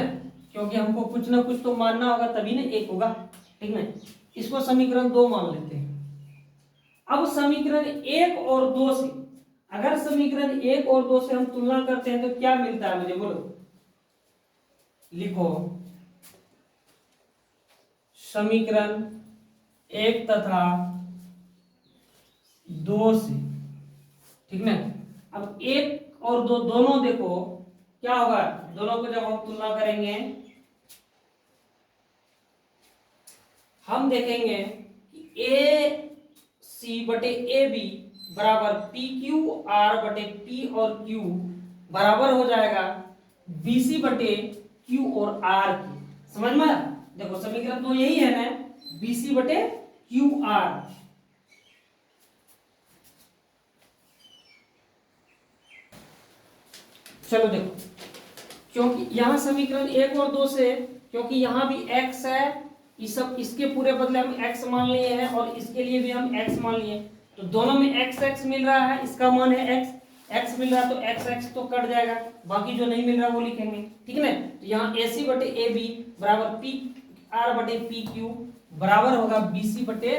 क्योंकि हमको कुछ ना कुछ तो मानना होगा तभी ना एक होगा, ठीक ना। इसको समीकरण 2 मान लेते हैं। अब समीकरण 1 और 2 से, अगर समीकरण 1 और 2 से हम तुलना करते हैं तो क्या मिलता है मुझे बोलो, लिखो समीकरण 1 तथा 2 से, ठीक ना। अब 1 और 2 दोनों देखो क्या होगा, दोनों को जब हम तुलना करेंगे हम देखेंगे कि AC बटे AB बराबर PQR बटे P और Q बराबर हो जाएगा BC बटे Q और R की। समझ में आया? देखो समीकरण तो यही है ना, BC बटे QR। चलो देखो, क्योंकि यहां समीकरण 1 और 2 से, क्योंकि यहां भी x है, इस सब इसके पूरे बदले हम x मान लिए हैं और इसके लिए भी हम x मान लिए, तो दोनों में x मिल रहा है, इसका मान है x मिल रहा है तो x तो कट जाएगा, बाकी जो नहीं मिल रहा वो लिखेंगे, ठीक है ना। तो यहाँ AC बटे AB बराबर PR बटे PQ बराबर होगा BC बटे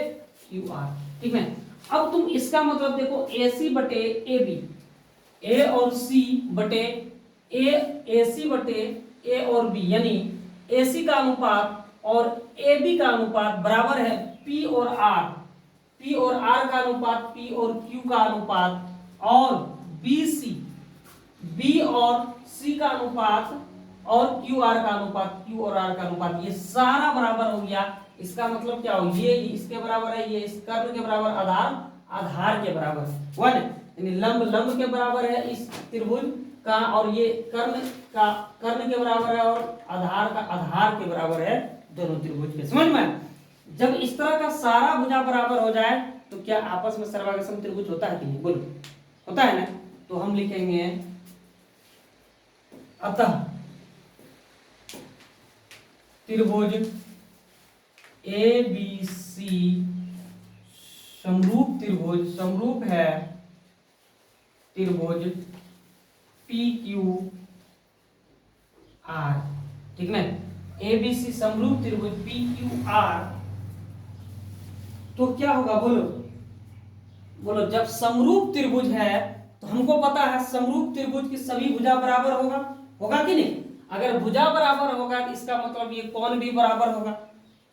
QR, ठीक है। अब तुम इसका मतलब देखो AC बटे AB, A और C बटे AC बटे A और B, यानी AC का अनुपात और AB का अनुपात बराबर है P और R, P और R का अनुपात P और Q का अनुपात और BC, B और C का अनुपात और QR का अनुपात, Q और R का अनुपात, ये सारा बराबर हो गया। इसका मतलब क्या हो, ये इसके बराबर है, ये इस कर्ण के बराबर, आधार के बराबर, वन यानी लंब के बराबर है इस त्रिभुज का, और ये कर्ण के बराबर है और आधार के बराबर है दोनों त्रिभुज के। समझ में? जब इस तरह का सारा भुजा बराबर हो जाए तो क्या आपस में सर्वांग त्रिभुज होता है कि नहीं, बोलो होता है ना। तो हम लिखेंगे अतः त्रिभुज ABC समरूप है त्रिभुज PQR, ठीक ना। ABC समरूप त्रिभुज PQR, तो क्या होगा बोलो जब समरूप त्रिभुज है तो हमको पता है समरूप त्रिभुज की सभी भुजा बराबर होगा कि नहीं। अगर भुजा बराबर होगा तो इसका मतलब ये कोण भी बराबर होगा।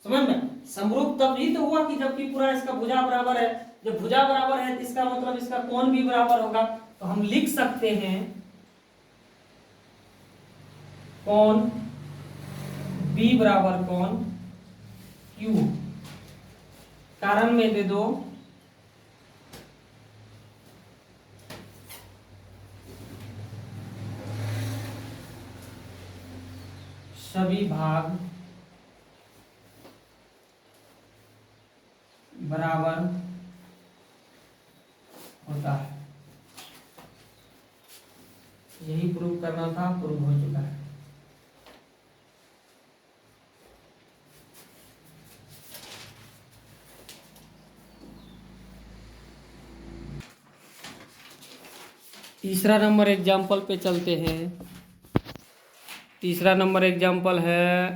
समझ में? समरूप तब ही तो हुआ कि जबकि पूरा इसका भुजा बराबर है, जब भुजा बराबर है तो इसका मतलब इसका कोण भी बराबर होगा। तो हम लिख सकते हैं कोण B बराबर कोण Q, कारण में दे दो सभी भाग बराबर होता है। यही प्रूव करना था, प्रूव हो चुका है। तीसरा नंबर एग्जाम्पल पे चलते हैं। तीसरा नंबर एग्जाम्पल है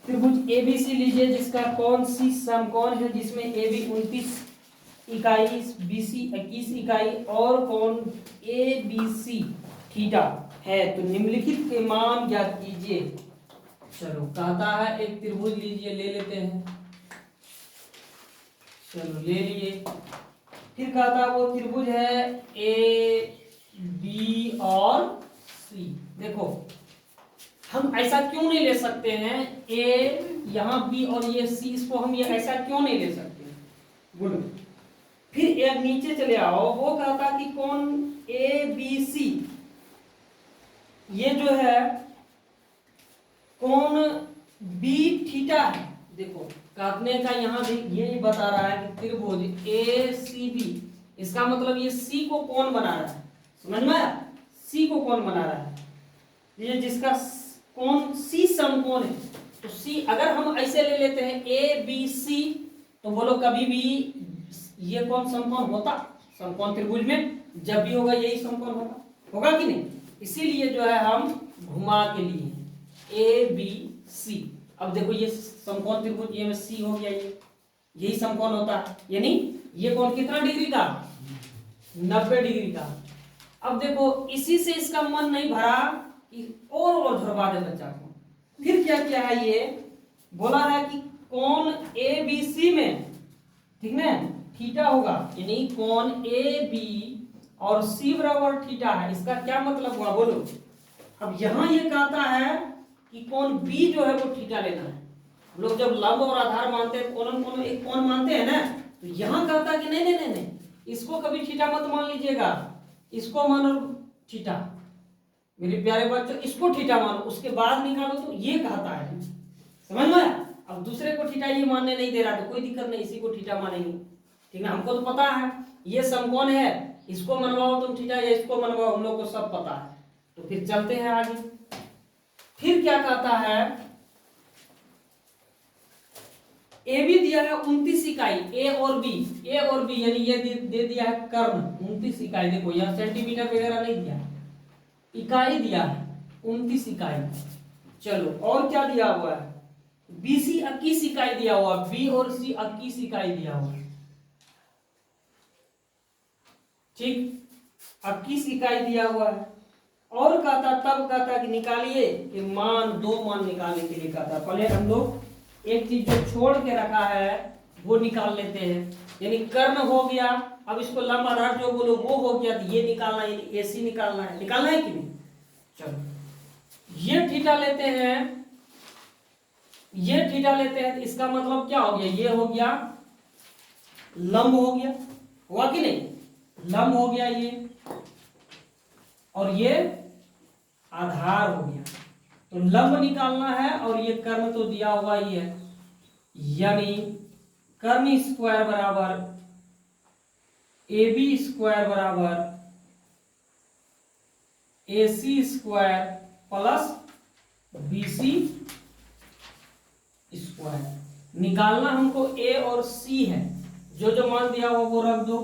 त्रिभुज ABC लीजिए जिसका कोण C समकोण है, जिसमें AB 29 इकाई, BC 21 इकाई और कोण ABC थीटा है, तो निम्नलिखित के मान ज्ञात कीजिए। चलो कहता है एक त्रिभुज लीजिए, ले लेते हैं, चलो ले लिए। फिर कहता है वो त्रिभुज है A B और C। देखो हम ऐसा क्यों नहीं ले सकते हैं, ए यहाँ बी और ये सी, इसको हम ये ऐसा क्यों नहीं ले सकते बोलो। फिर एक नीचे चले आओ, वो कहता कि कौन ए बी सी, ये जो है कौन बी थीटा है। देखो काटने का यहाँ भी ये बता रहा है कि त्रिभुज ए सी बी, इसका मतलब ये सी को कौन बना रहा है, समझ में आया, सी को कौन बना रहा है, ये जिसका कौन सी समकोण है। तो सी अगर हम ऐसे ले लेते हैं ए बी सी, तो बोलो कभी भी ये कौन समकोण होता, समकोण त्रिभुज में जब भी होगा यही समकोण होगा, होगा कि नहीं। इसीलिए जो है हम घुमा के लिए ए बी सी। अब देखो ये समकोण त्रिभुज, ये में सी हो गया, ये यही समकोण होता है, यानी ये कोण कितना डिग्री का, 90 डिग्री का। अब देखो इसी से इसका मन नहीं भरा कि और झुरवा दे बच्चा को, फिर क्या किया है, ये बोला है कि कोण ए बी सी में, ठीक ना, थीटा होगा, यानी कोण ए बी और सी बराबर थीटा है। इसका क्या मतलब हुआ बोलो। अब यहां ये कहता है कि कोण बी जो है वो थीटा लेना है। हम लोग जब लंब और आधार मानते हैं, कोण कोण एक कोण मानते हैं ना, तो यहां कहता है कि नहीं नहीं नहीं नहीं, इसको कभी थीटा मत मान लीजिएगा, इसको मानो थीटा, मेरे प्यारे बच्चों, इसको थीटा मानो, उसके बाद निकालो, तो ये कहता है, समझ में। अब दूसरे को थीटा ये मानने नहीं दे रहा, तो कोई दिक्कत नहीं, इसी को थीटा मानेंगे, ठीक है। हमको तो पता है ये समकोण है, इसको मनवाओ तुम थीटा या इसको मनवाओ, हम लोग को सब पता है। तो फिर चलते हैं आगे। फिर क्या कहता है, ए बी दिया है 29 इकाई, ए और बी यानी ये दे दिया है कर्ण 29 इकाई। देखो यह सेंटीमीटर वगैरह नहीं दिया, इकाई दिया है 29 इकाई। चलो और क्या दिया हुआ है, बी सी 21 इकाई दिया हुआ, बी और सी 21 इकाई दिया हुआ, ठीक, 21 इकाई दिया हुआ है। और कहता, तब कहता कि निकालिए कि मान, दो मान निकालने के लिए कहता। पहले हम लोग एक चीज जो छोड़ के रखा है वो निकाल लेते हैं, यानी कर्ण हो गया। अब इसको लंब आधार जो बोलो वो हो गया, तो ये निकालना है, यानी एसी निकालना है कि नहीं। चलो ये थीटा लेते हैं, ये थीटा लेते हैं, तो इसका मतलब क्या हो गया, ये हो गया लंब हो गया, हुआ कि नहीं, लंब हो गया ये, और ये आधार हो गया। तो लंब निकालना है, और ये कर्ण तो दिया हुआ ही है, यानी कर्ण स्क्वायर बराबर ए बी स्क्वायर बराबर A C square plus B C square. निकालना हमको ए और सी है, जो जो मान दिया हुआ वो रख दो।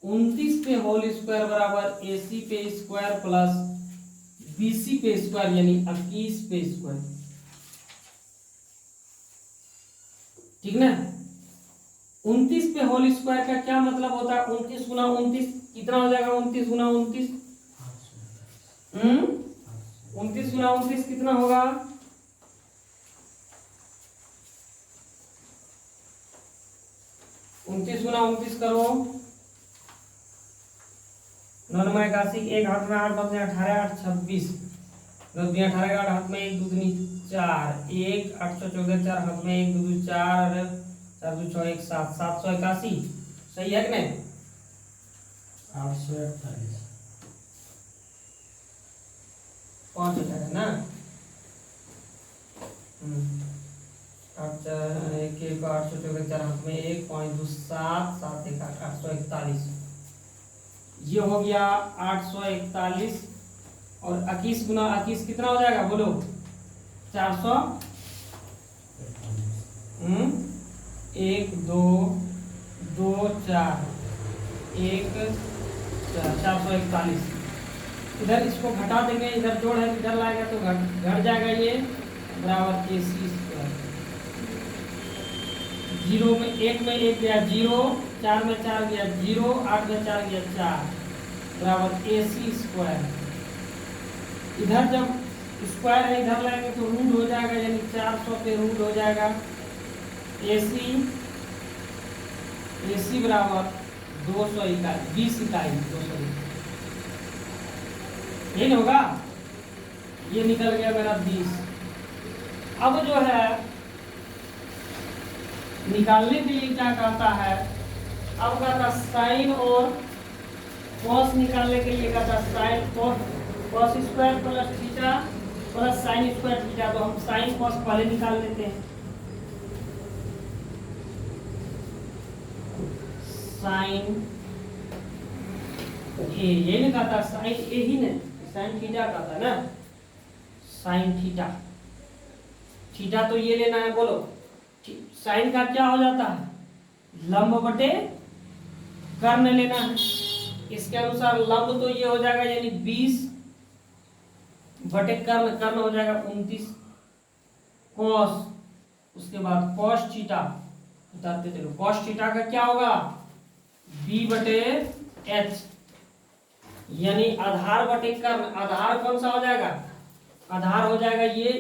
29 पे होल स्क्वायर बराबर ए सी पे स्क्वायर प्लस बी सी पे स्क्वायर, यानी 21 पे स्क्वायर, ठीक ना। 29 पे होल स्क्वायर का क्या मतलब होता है, 29 गुना 29 कितना हो जाएगा, 29 गुना 29 29 गुना 29 कितना होगा, 29 गुना 29 करो, 9 81, एक हाथ में 8 बचे 18, 8 26, 10 दिया 18 का हाथ में 1 दूनी 4, 1 8 14 4 हाथ में 1 दूनी 4, 4 2 6 1 7, 781, सही है कि नहीं, 848 5 हो जाएगा ना। 8 1 1 8 14 4 हाथ में 1 5 2 7 7 1 8, 841, ये हो गया 841, और 21 गुना 21 कितना हो जाएगा बोलो, 400, 1 2 2 4 1 4, 441। इधर इसको घटा देंगे, इधर जोड़ है, इधर लाएगा तो घट जाएगा, ये बराबर ए सी स्क्वायर। 0 में 1 में 1 गया 0, 4 में 4 गया 0, 8 में 4 गया 4, बराबर ए सी स्क्वायर। इधर जब स्क्वायर है इधर लाएंगे तो रूट हो जाएगा, यानी 400 पे रूट हो जाएगा, ए सी बराबर 200 इकाई, 20 इकाई 200 इकाई, यही होगा। ये निकल गया मेरा 20। अब जो है निकालने के लिए क्या कहता है, अब कहता साइन और कॉस निकालने के लिए कहता sine cos square plus theta plus sine square theta. तो हम साइन कॉस पहले निकाल लेते हैं। साइन ए, ये नहीं कहता साइन ए ही नहीं, साइन थीटा कहता है ना, साइन थीटा। थीटा तो ये लेना है, बोलो साइन का क्या हो जाता है, लंब बटे कर्ण लेना है। इसके अनुसार लंब तो ये हो जाएगा यानी 20 बटे कर्ण, कर्ण हो जाएगा 29 कॉस, उसके बाद कॉस थीटा उतारते चलो, कॉस थीटा का क्या होगा बी बटे एच, यानी आधार बटे कर्ण। आधार कौन सा हो जाएगा, आधार हो जाएगा ये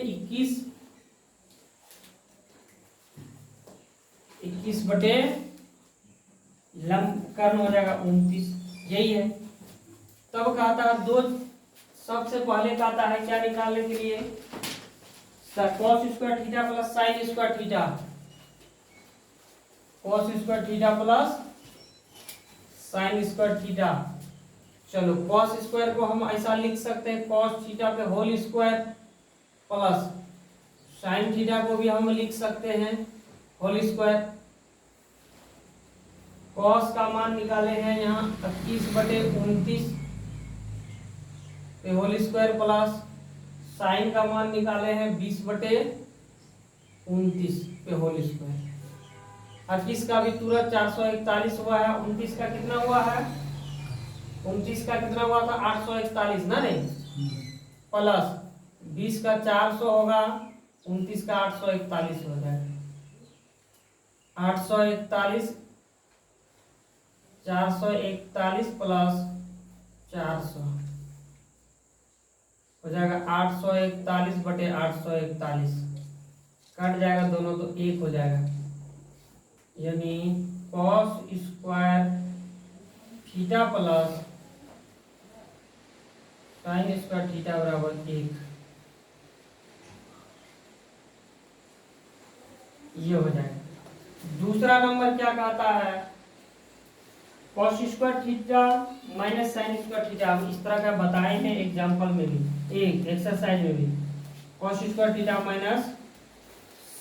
21 बटे लंब कर्ण हो जाएगा 29, यही है। तब कहता है दो, सबसे पहले कहता है क्या निकालने के लिए, cos square theta plus sine square theta, cos square theta plus sine square theta. चलो कॉस स्क्वायर को हम ऐसा लिख सकते हैं, कॉस थीटा पे whole square plus sine theta को भी हम लिख सकते हैं होल स्क्वायर। कॉस का मान निकाले हैं यहाँ 21 बटे 29 पे होल स्क्वायर प्लस साइन का मान निकाले हैं 20 बटे 29 पे होल स्क्वायर। 21 का भी तुरंत 441 हुआ है, 29 का कितना हुआ है, 29 का कितना हुआ था 841 ना, नहीं प्लस 20 का 400 होगा, 29 का 841 हो जाएगा। 841 441 प्लस 400 हो जाएगा 841 बटे 841, कट जाएगा दोनों तो 1 हो जाएगा, यानी cos square theta plus sine square theta बराबर 1, ये हो जाएगा। दूसरा नंबर क्या कहता है, cos square theta minus sine square theta. हम इस तरह का बताए हैं एग्जांपल में भी, एक एक्सरसाइज में भी, cos square theta minus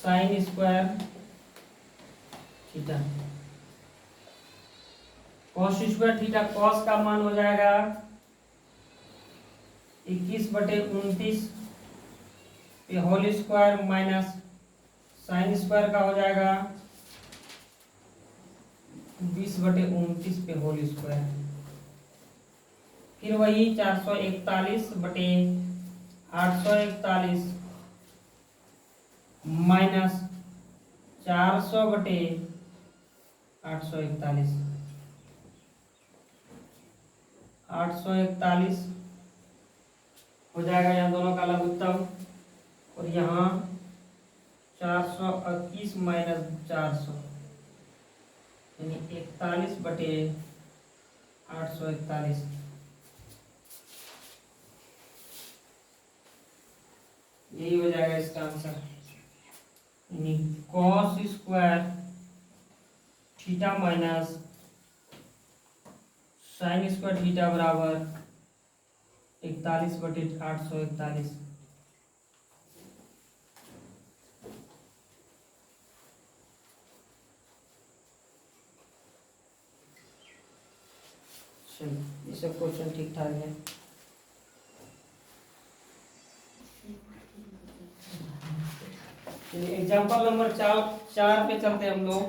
sine square theta. Cos square theta, cos का मान हो जाएगा 21 बटे 29 पे whole square minus sine square का हो जाएगा 20 बटे 29 पे होल स्क्वायर। फिर वही 441 बटे 841 माइनस 400 बटे 841, 841 हो जाएगा यहाँ दोनों का लघुत्तम, और यहाँ 421 माइनस 400 यानी 41 बटे 841। यही हो जाएगा इसका आंसर, यानी cos square theta minus sine square theta बराबर 41 बटे 841। चलो ये सब क्वेश्चन ठीक ठाक है। एग्जाम्पल नंबर 4 पे चलते हैं हम लोग।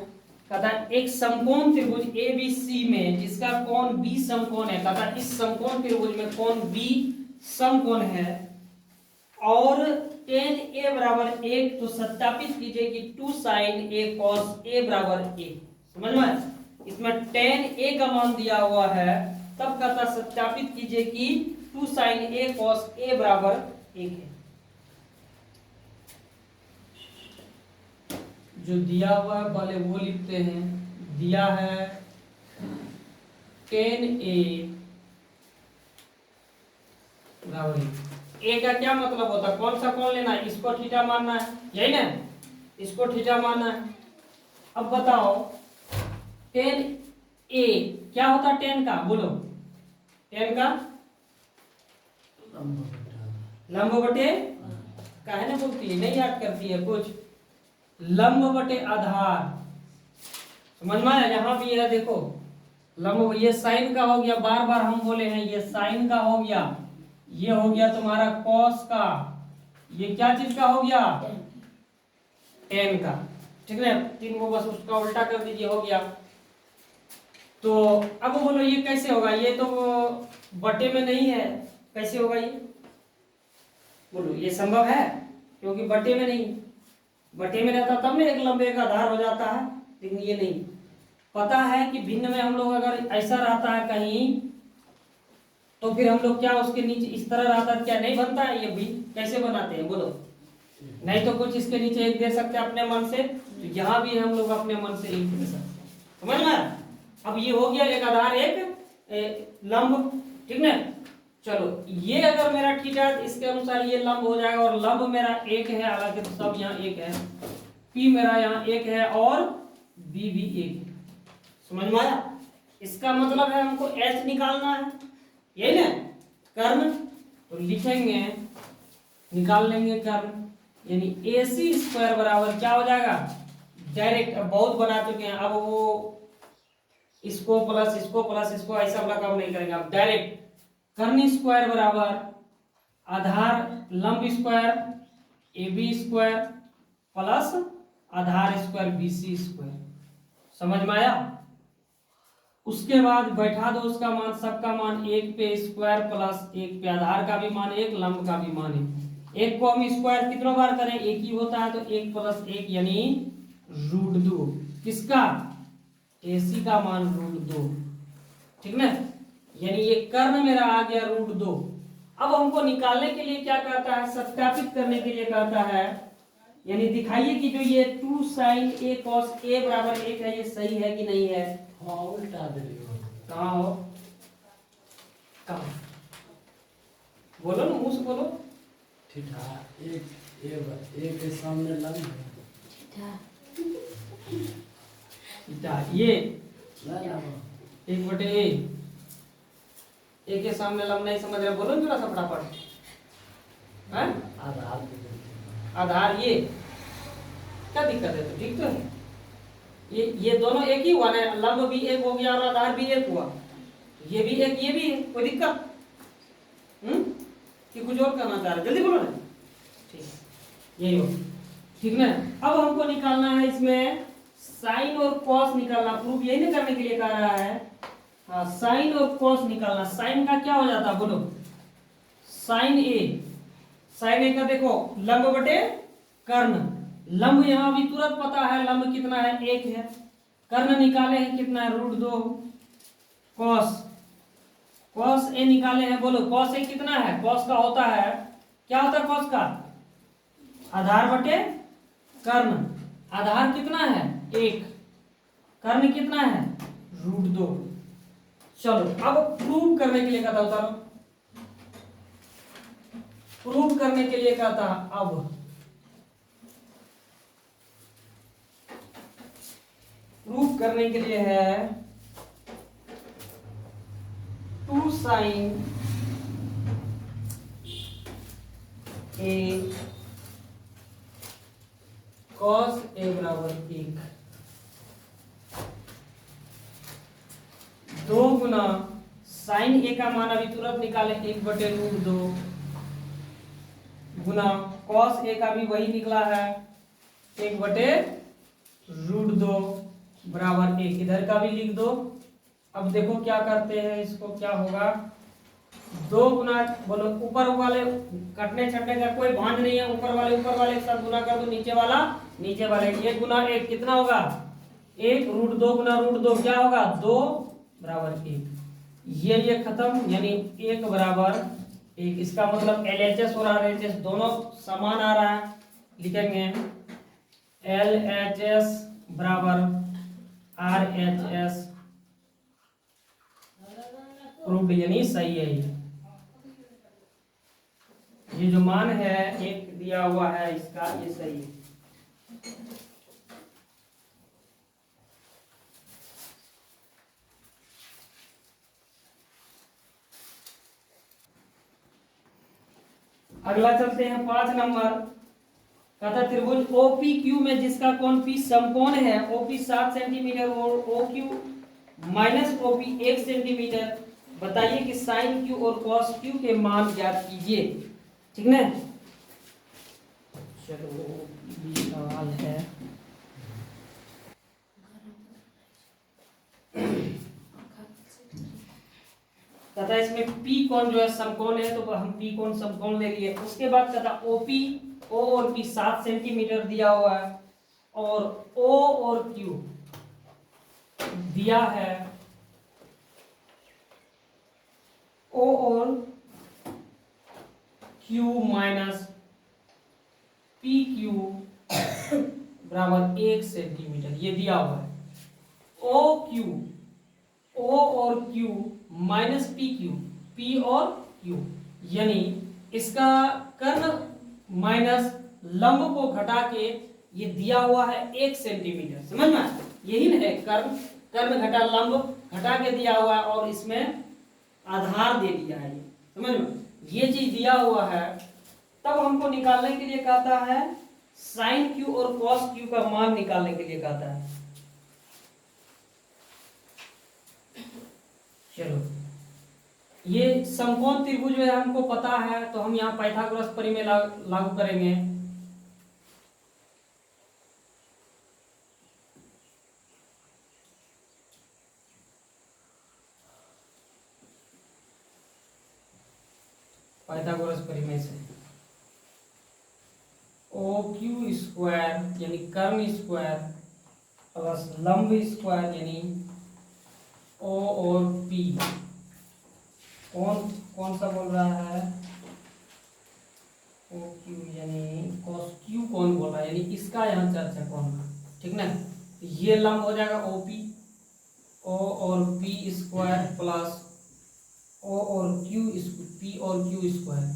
कहता है एक समकोण त्रिभुज ABC में जिसका कोण B समकोण है, कहता है इस समकोण त्रिभुज में कोण B समकोण है और tan A बराबर 1, तो सत्यापित कीजिए कि 2 sin A cos A बराबर 1। समझ में, इसमें tan A का मान दिया हुआ है, तब कहता सत्यापित कीजिए कि 2 sin A cos A बराबर 1 है। जो दिया हुआ है पहले वो लिखते हैं। दिया है tan A बराबर 1, ए का क्या मतलब होता है, कौन सा कौन लेना है, इसको थीटा मानना है, यही ना, इसको थीटा मानना है। अब बताओ टेन ए क्या होता है, टेन का बोलो, टेन का लंब बटे, काहे ना बोलती है, नहीं याद करती है कुछ, लंब बटे आधार, समझ में आया। यहाँ भी है देखो लंब, ये साइन का हो गया, बार बार हम बोले हैं, ये साइन का हो गया, ये हो गया तुम्हारा कॉस का, ये क्या चीज का हो गया, टेन का, ठीक है। तीन को बस उसका उल्टा कर दीजिए, हो गया। तो अब बोलो ये कैसे होगा, ये तो बटे में नहीं है, कैसे होगा ये, बोलो ये संभव है, क्योंकि बटे में नहीं, बटे में रहता तब ना एक लंबे का आधार हो जाता है, लेकिन ये नहीं। पता है कि भिन्न में हम लोग अगर ऐसा रहता है कहीं, तो फिर हम लोग क्या उसके नीचे इस तरह रहता है, क्या नहीं बनता है, ये भी कैसे बनाते हैं बोलो, नहीं तो कुछ इसके नीचे एक दे सकते हैं अपने मन से, तो यहाँ भी हम लोग अपने मन से एक दे सकते हैं, समझ में। अब ये हो गया एक आधार एक लंब, ठीक ना। चलो ये अगर मेरा थीटा है, इसके अनुसार ये लंब हो जाएगा, और लंब मेरा एक है, हालांकि तो सब यहाँ एक है, पी मेरा यहाँ एक है और बी भी एक है, समझ में आया। इसका मतलब है हमको एच निकालना है, यही ना कर्ण, तो लिखेंगे, निकाल लेंगे कर्ण, यानी ए सी स्क्वायर बराबर क्या हो जाएगा, डायरेक्ट, अब बहुत बना चुके हैं, अब वो इसको प्लस इसको ऐसा वाला काम नहीं करेंगे, अब डायरेक्ट कर्ण स्क्वायर बराबर आधार लंब square A B square plus आधार स्क्वायर बी सी स्क्वायर, समझ में आया। उसके बाद बैठा दो उसका मान, सबका मान एक पे स्क्वायर प्लस एक पे आधार का भी मान एक, लंब का भी मान एक को हम स्क्वायर कितनों बार करें, एक ही होता है, तो एक प्लस एक यानी √2, किसका, एसी का मान √2, ठीक ना। यानी ये कर्ण मेरा आ गया √2। अब हमको निकालने के लिए क्या कहता है, सत्यापित करने के लिए कहता है, यानी दिखाइए कि जो ये 2 sin a cos a बराबर 1 है, ये सही है कि नहीं है। हाँ उल्टा दे रही हो, कहाँ हो, कहाँ बोलो ना, मुंह से बोलो, ठीक है, एक के सामने लंब है, ये ना ना 1/a, एक के सामने लंब नहीं समझ रहे, बोलो थोड़ा सा फटाफट, हैं? आधार दे देते आधार ये क्या दिक्कत है, तो ठीक तो है, ये दोनों एक ही हुआ ना, लंब भी एक हो गया और आधार भी एक हुआ, ये भी एक ये भी एक, कोई दिक्कत कि कुछ और करना चाह रहे, जल्दी बोलो ना, ठीक यही हो, ठीक ना। अब हमको निकालना है इसमें साइन और कॉस निकालना, प्रूफ यही ना करने के लिए कह रहा है, हाँ साइन और कॉस निकालना। साइन का क्या हो जाता है बोलो, साइन ए का देखो लंब बटे कर्ण, लंब यहाँ भी तुरंत पता है लंब कितना है, एक है, कर्ण निकाले हैं कितना है √2, कॉस ए निकाले हैं, बोलो कॉस ए कितना है, कॉस का होता है, क्या होता है कॉस का, आधार बटे कर्ण, आधार कितना है 1, कर्ण कितना है √2। चलो अब प्रूव करने के लिए कहता उतारो, प्रूव करने के लिए कहता, अब प्रूव करने के लिए है 2 sin a cos a बराबर 1, 2 गुना साइन ए का मान अभी तुरंत निकाले 1/√2 गुना कॉस ए का भी वही निकला है 1/√2 बराबर 1, इधर का भी लिख दो। अब देखो क्या करते हैं, इसको क्या होगा, 2 गुना, बोलो ऊपर वाले कटने छटने का कोई भांज नहीं है, ऊपर वाले के साथ गुना कर दो, नीचे वाले 1 गुना 1 कितना होगा 1, √2 गुना √2 क्या होगा 2 बराबर 1, ये खत्म, यानी 1 बराबर 1, इसका मतलब LHS और RHS दोनों समान आ रहा है, लिखेंगे LHS बराबर RHS, प्रूव्ड यानी सही है ये, ये जो मान है एक दिया हुआ है इसका, ये सही है। अगला चलते हैं 5 नंबर। कहता त्रिभुज OPQ में जिसका कोण P समकोण है, OP 7 सेंटीमीटर और OQ माइनस OP 1 सेंटीमीटर, बताइए कि साइन Q और कॉस Q के मान ज्ञात कीजिए। ठीक ना, चलो ये सवाल है। कहता इसमें P कोण जो है समकोण है, तो हम P कोण समकोण ले लिए। उसके बाद कहता OP O और P 7 सेंटीमीटर दिया हुआ है, और O और Q दिया है, O और Q माइनस PQ बराबर 1 सेंटीमीटर, ये दिया हुआ है। O और Q माइनस PQ, P और Q, यानी इसका कर्ण माइनस लंब को घटा के ये दिया हुआ है 1 सेंटीमीटर। समझ में, यही ना है कर्ण, कर्ण घटा लंब घटा के दिया हुआ है, और इसमें आधार दे दिया है। ये समझ में, ये चीज दिया हुआ है। तब हमको निकालने के लिए कहता है साइन Q और कॉस Q का मान निकालने के लिए कहता है। चलो, ये समकोण त्रिभुज में हमको पता है, तो हम यहाँ पाइथागोरस प्रमेय लागू करेंगे। पाइथागोरस प्रमेय से OQ स्क्वायर यानी कर्ण स्क्वायर प्लस लंब स्क्वायर यानी O और P, कौन सा बोल रहा है, OQ यानी cos Q कौन बोल रहा है, यानी इसका यहाँ चर्चा कौन का। ठीक ना, ये लंब हो जाएगा OP, O और P स्क्वायर प्लस O और Q, P और Q स्क्वायर,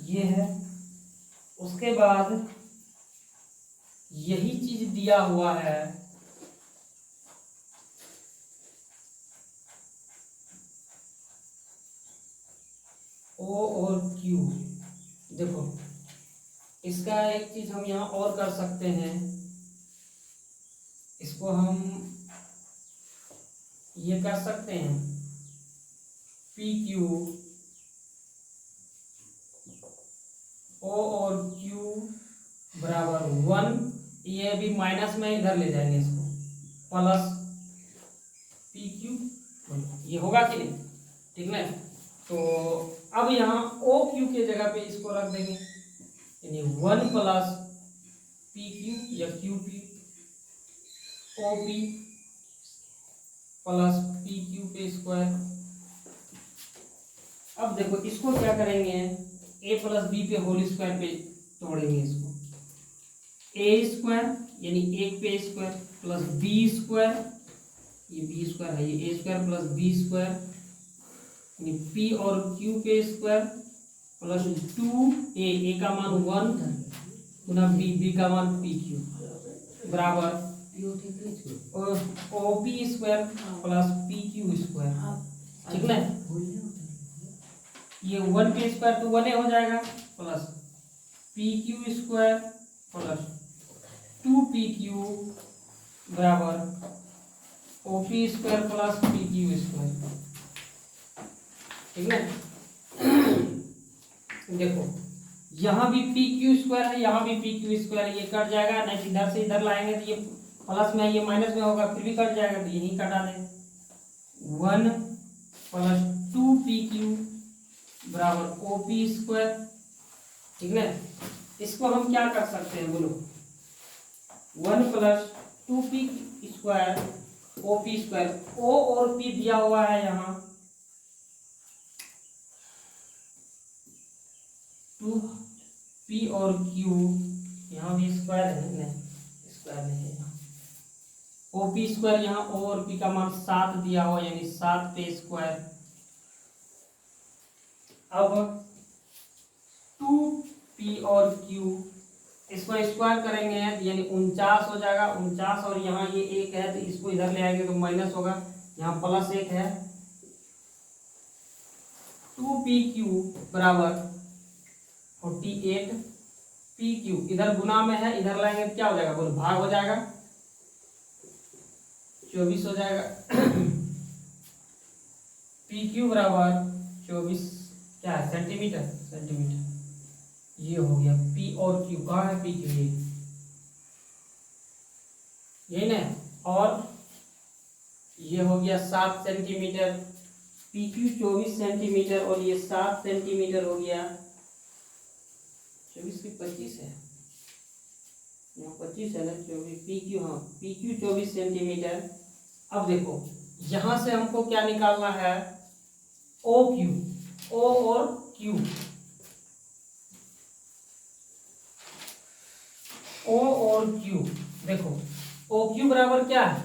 ये है। उसके बाद यही चीज दिया हुआ है O और Q। देखो, इसका एक चीज हम यहाँ और कर सकते हैं, इसको हम ये कर सकते हैं PQ O और Q बराबर 1, ये भी माइनस में इधर ले जाएंगे इसको, प्लस PQ, ये होगा कि नहीं। ठीक ना, तो अब यहाँ OQ के जगह पे इसको रख देंगे, यानी 1 प्लस PQ या QP OP प्लस PQ पे स्क्वायर। अब देखो इसको क्या करेंगे, A प्लस B पे होल स्क्वायर पे तोड़ेंगे इसको, A स्क्वायर यानी 1 पे स्क्वायर प्लस B स्क्वायर, ये B स्क्वायर है, ये A square plus B square यानी P और Q पे स्क्वायर प्लस 2A का मान 1 गुना B का मान PQ बराबर OP square plus PQ square. ठीक ना, ये 1 पे स्क्वायर तो 1 हो जाएगा, plus PQ square plus 2PQ बराबर OP square plus PQ square. ठीक है, देखो यहाँ भी PQ स्क्वायर है, यहाँ भी PQ स्क्वायर है, ये कट जाएगा, नहीं इधर से इधर लाएंगे तो ये प्लस में ये माइनस में होगा, फिर भी कट जाएगा, तो यही कटा दें। 1 प्लस 2PQ बराबर OP स्क्वायर। ठीक है, इसको हम क्या कर सकते हैं बोलो, 1 plus 2P square OP square, O और P दिया हुआ है यहाँ, 2P और Q, यहाँ भी स्क्वायर है, नहीं स्क्वायर नहीं है, OP स्क्वायर यहाँ O और P का मान 7 दिया हुआ, यानी 7 पे स्क्वायर अब 2p और q इसको स्क्वायर करेंगे यानी 49 हो जाएगा। 49 और यहाँ ये 1 है तो इसको इधर ले आएंगे तो माइनस होगा, यहाँ प्लस 1 है। 2pq बराबर 48 pq, इधर गुना में है, इधर लाएंगे तो क्या हो जाएगा, बोलो भाग हो जाएगा, 24 हो जाएगा। pq बराबर 24 क्या है, सेंटीमीटर। ये हो गया p और q, कहाँ है pq, यही ना। और ये हो गया 7 सेंटीमीटर, pq 24 सेंटीमीटर और ये 7 सेंटीमीटर हो गया। 24 की 25 है, यहाँ 25 है ना, 24 pq, हाँ pq 24 सेंटीमीटर। अब देखो यहाँ से हमको क्या निकालना है, OQ, O और Q, O और Q। देखो OQ बराबर क्या है,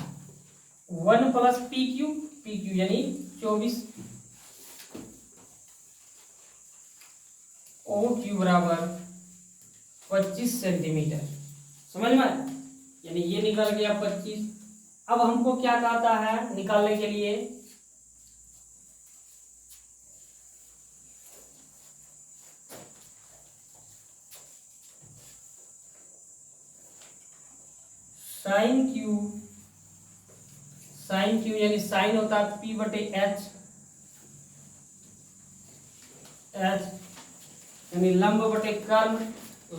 1 प्लस PQ यानी 24, OQ बराबर 25 सेंटीमीटर, समझ में, यानी ये निकल गया 25। अब हमको क्या कहता है निकालने के लिए, साइन क्यू यानी साइन होता है P बटे H यानी लंब बटे कर्ण,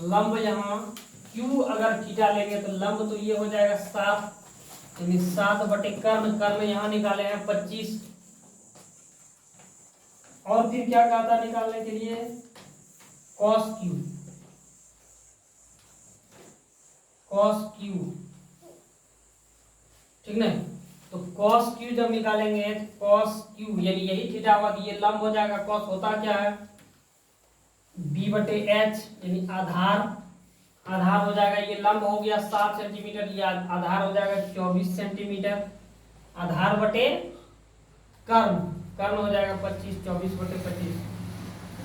लंब यहाँ Q अगर थीटा लेंगे तो लंब तो ये हो जाएगा 7 यानी 7 बटे कर्ण यहाँ निकाले हैं 25। और फिर क्या कहता निकालने के लिए, cos Q, ठीक ना। तो cos Q जब निकालेंगे तो cos Q यानी यही थीटा हुआ कि ये लंब हो जाएगा, cos होता क्या है B बटे H यानी आधार हो जाएगा, ये लंब हो गया 7 सेंटीमीटर, ये आधार हो जाएगा 24 सेंटीमीटर, आधार बटे कर्ण हो जाएगा 25, 24 बटे 25,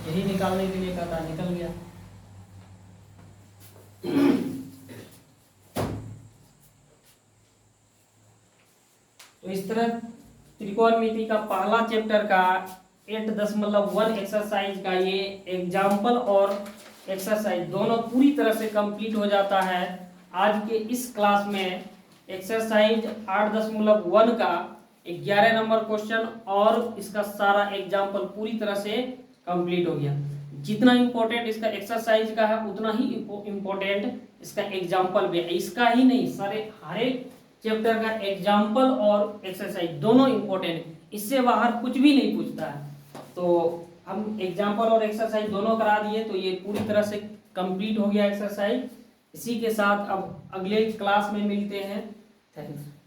यही निकालने के लिए कहता, निकल गया। तो इस तरह त्रिकोणमिति का पहला चैप्टर का 8.1 एक्सरसाइज का ये एग्जाम्पल और एक्सरसाइज दोनों पूरी तरह से कंप्लीट हो जाता है। आज के इस क्लास में एक्सरसाइज 8.1 का 11 नंबर क्वेश्चन और इसका सारा एग्जाम्पल पूरी तरह से कंप्लीट हो गया। जितना इम्पोर्टेंट इसका एक्सरसाइज का है उतना ही इम्पोर्टेंट इसका एग्जाम्पल भी है। इसका ही नहीं, सारे हर एक चैप्टर का एग्जाम्पल और एक्सरसाइज दोनों इम्पोर्टेंट, इससे बाहर कुछ भी नहीं पूछता है। तो हम एग्जाम्पल और एक्सरसाइज दोनों करा दिए, तो ये पूरी तरह से कंप्लीट हो गया एक्सरसाइज। इसी के साथ अब अगले क्लास में मिलते हैं। थैंक्स।